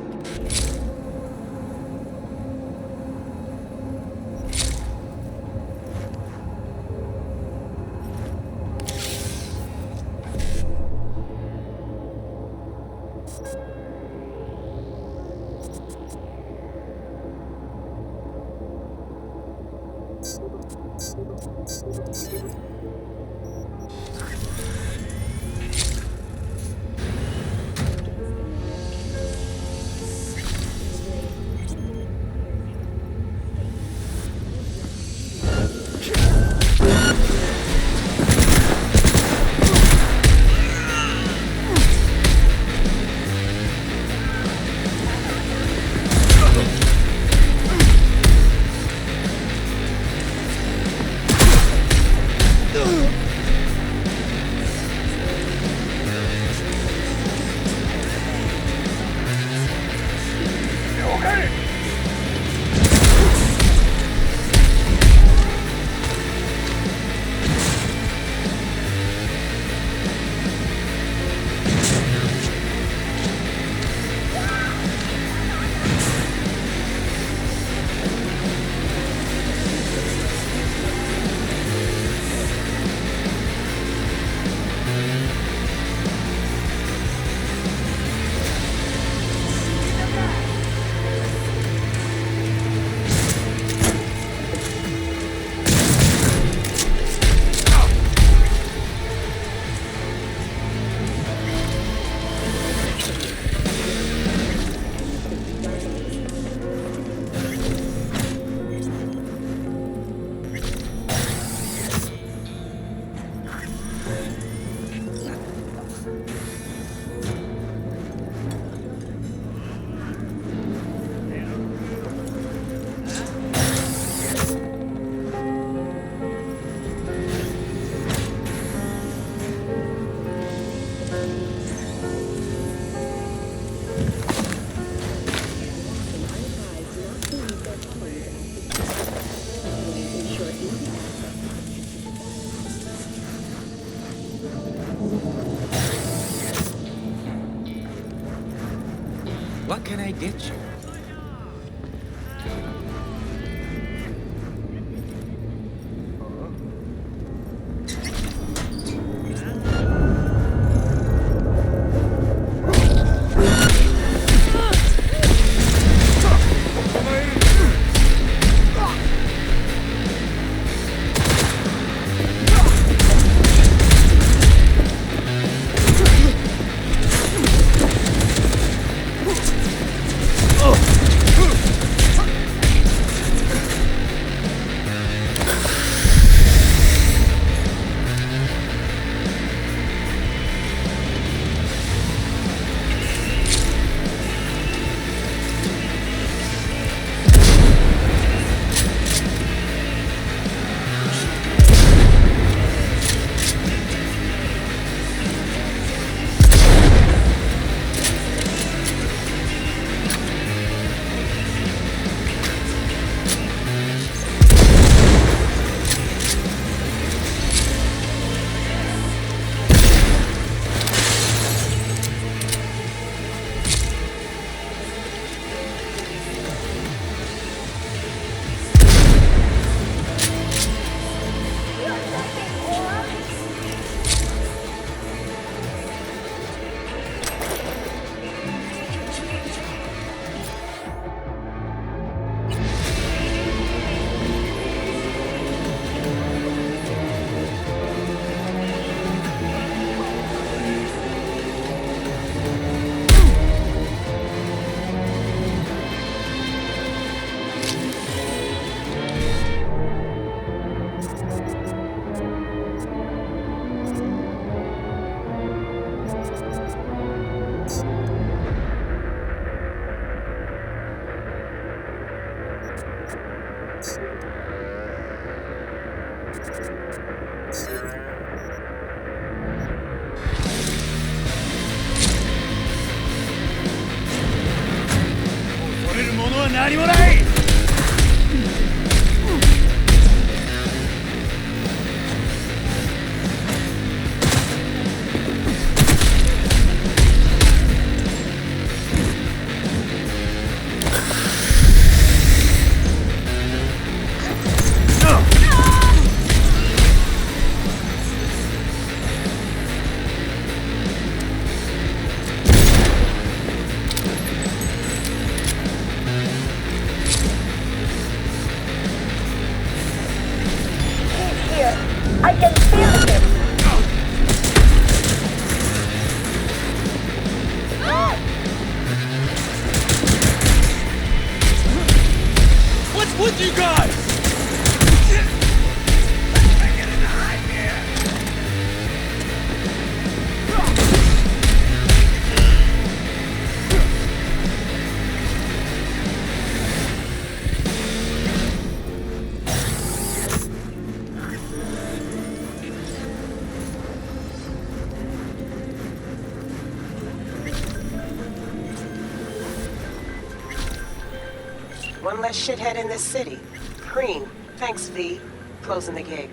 What can I get you? One less shithead in this city. Green. Thanks, V. Closing the gig.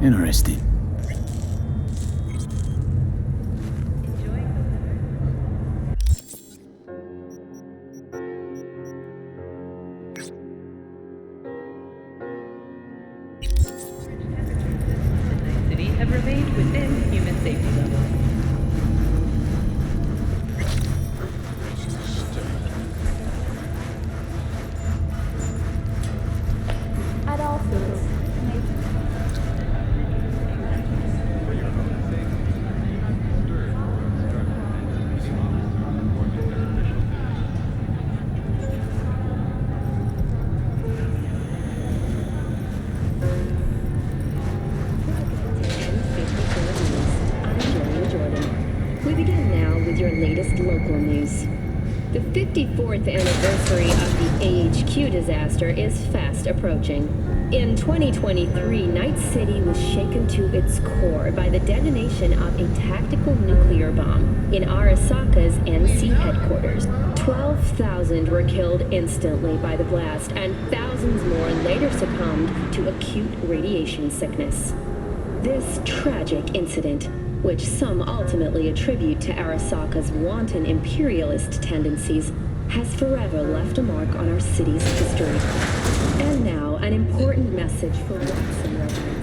Interesting. City have remained within human safety levels. I'd also The 54th anniversary of the AHQ disaster is fast approaching. In 2023, Night City was shaken to its core by the detonation of a tactical nuclear bomb in Arasaka's NC headquarters. 12,000 were killed instantly by the blast, and thousands more later succumbed to acute radiation sickness. This tragic incident, which some ultimately attribute to Arasaka's wanton imperialist tendencies, has forever left a mark on our city's history. And now, an important message for Watson residents.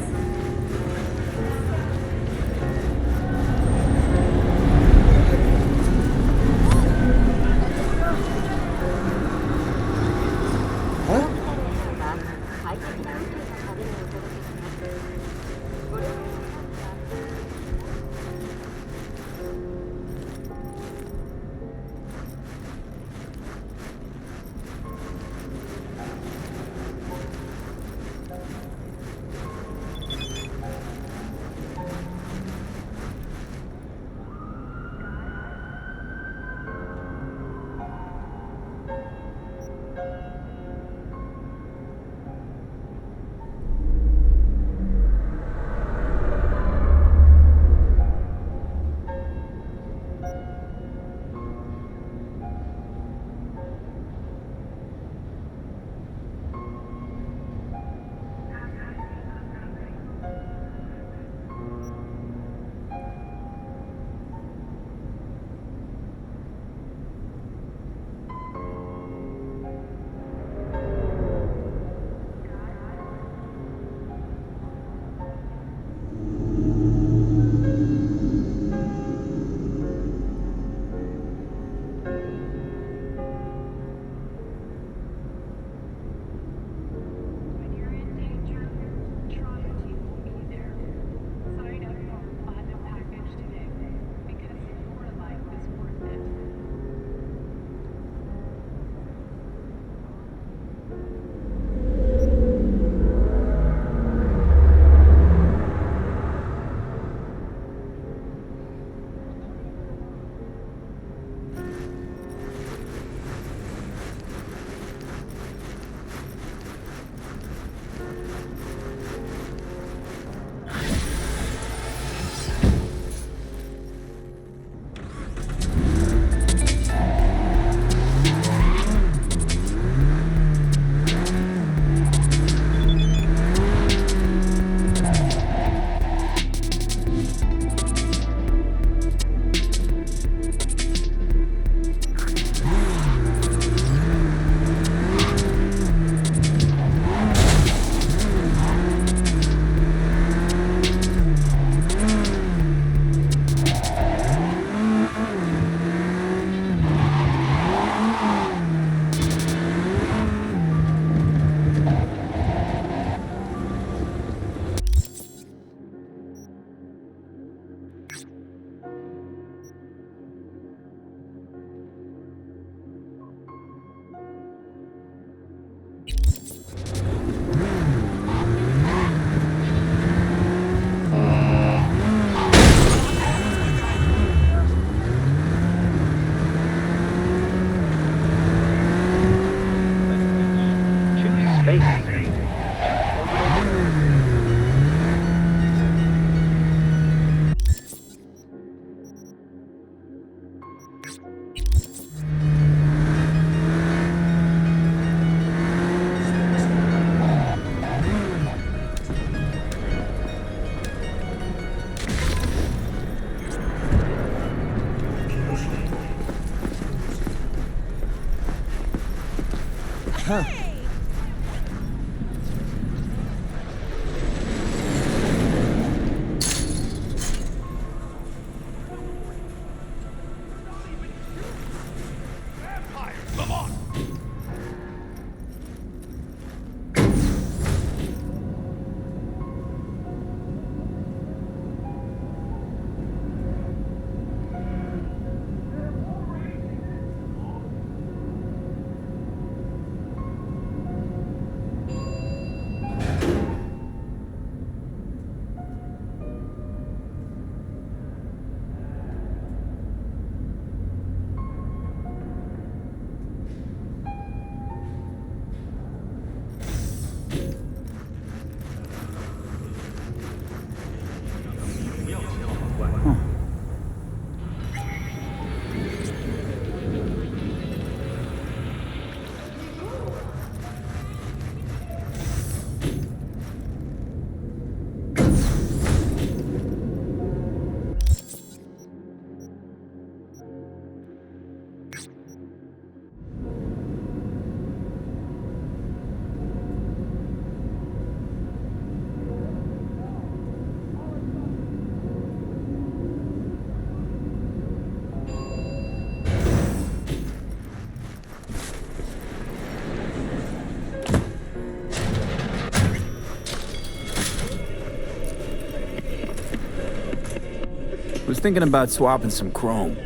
thinking about swapping some chrome.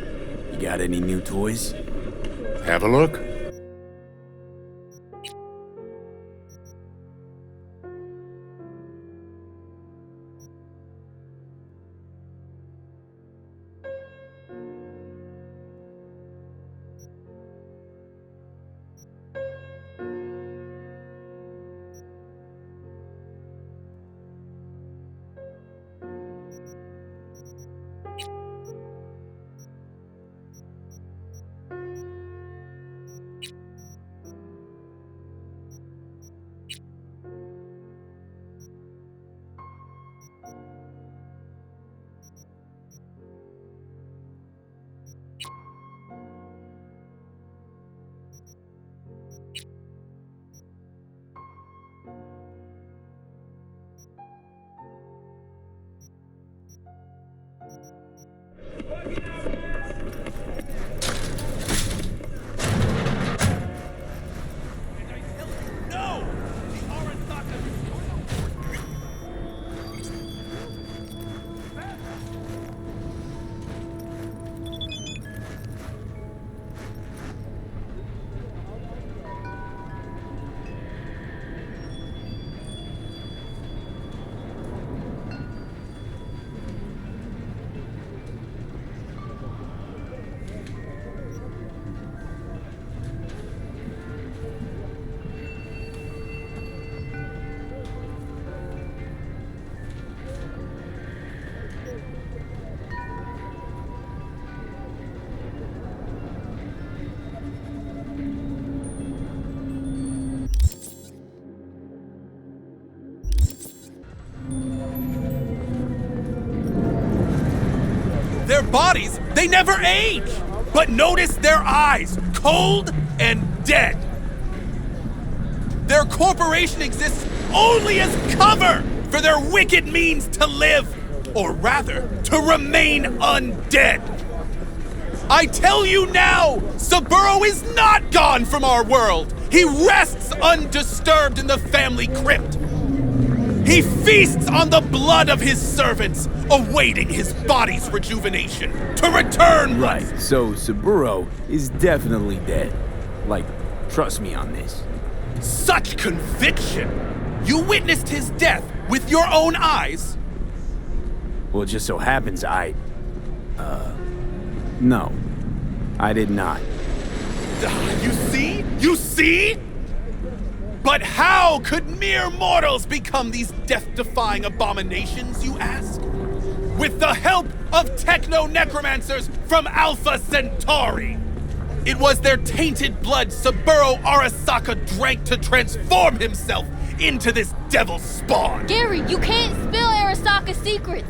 You got any new toys? Have a look. Their bodies, they never age! But notice their eyes, cold and dead. Their corporation exists only as cover for their wicked means to live, or rather, to remain undead. I tell you now, Saburo is not gone from our world. He rests undisturbed in the family crypt. He feasts on the blood of his servants, awaiting his body's rejuvenation to return. Right, so Saburo is definitely dead. Like, trust me on this. Such conviction! You witnessed his death with your own eyes? Well, it just so happens no. I did not. You see? You see? But how could mere mortals become these death-defying abominations, you ask? With the help of techno-necromancers from Alpha Centauri! It was their tainted blood Saburo Arasaka drank to transform himself into this devil spawn! Gary, you can't spill Arasaka's secrets!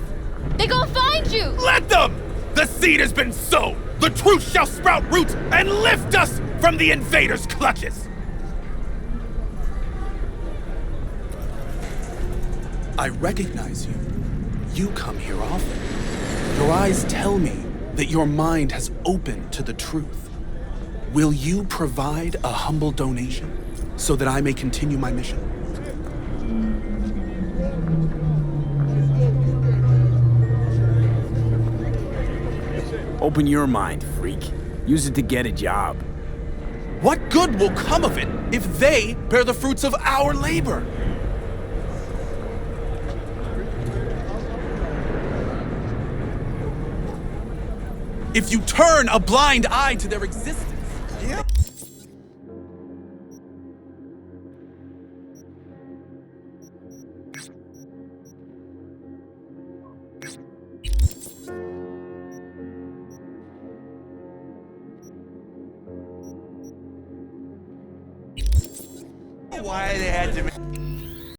They gonna find you! Let them! The seed has been sown! The truth shall sprout roots and lift us from the invader's clutches! I recognize you. You come here often. Your eyes tell me that your mind has opened to the truth. Will you provide a humble donation so that I may continue my mission? Open your mind, freak. Use it to get a job. What good will come of it if they bear the fruits of our labor? If you turn a blind eye to their existence. Yeah. Why they had to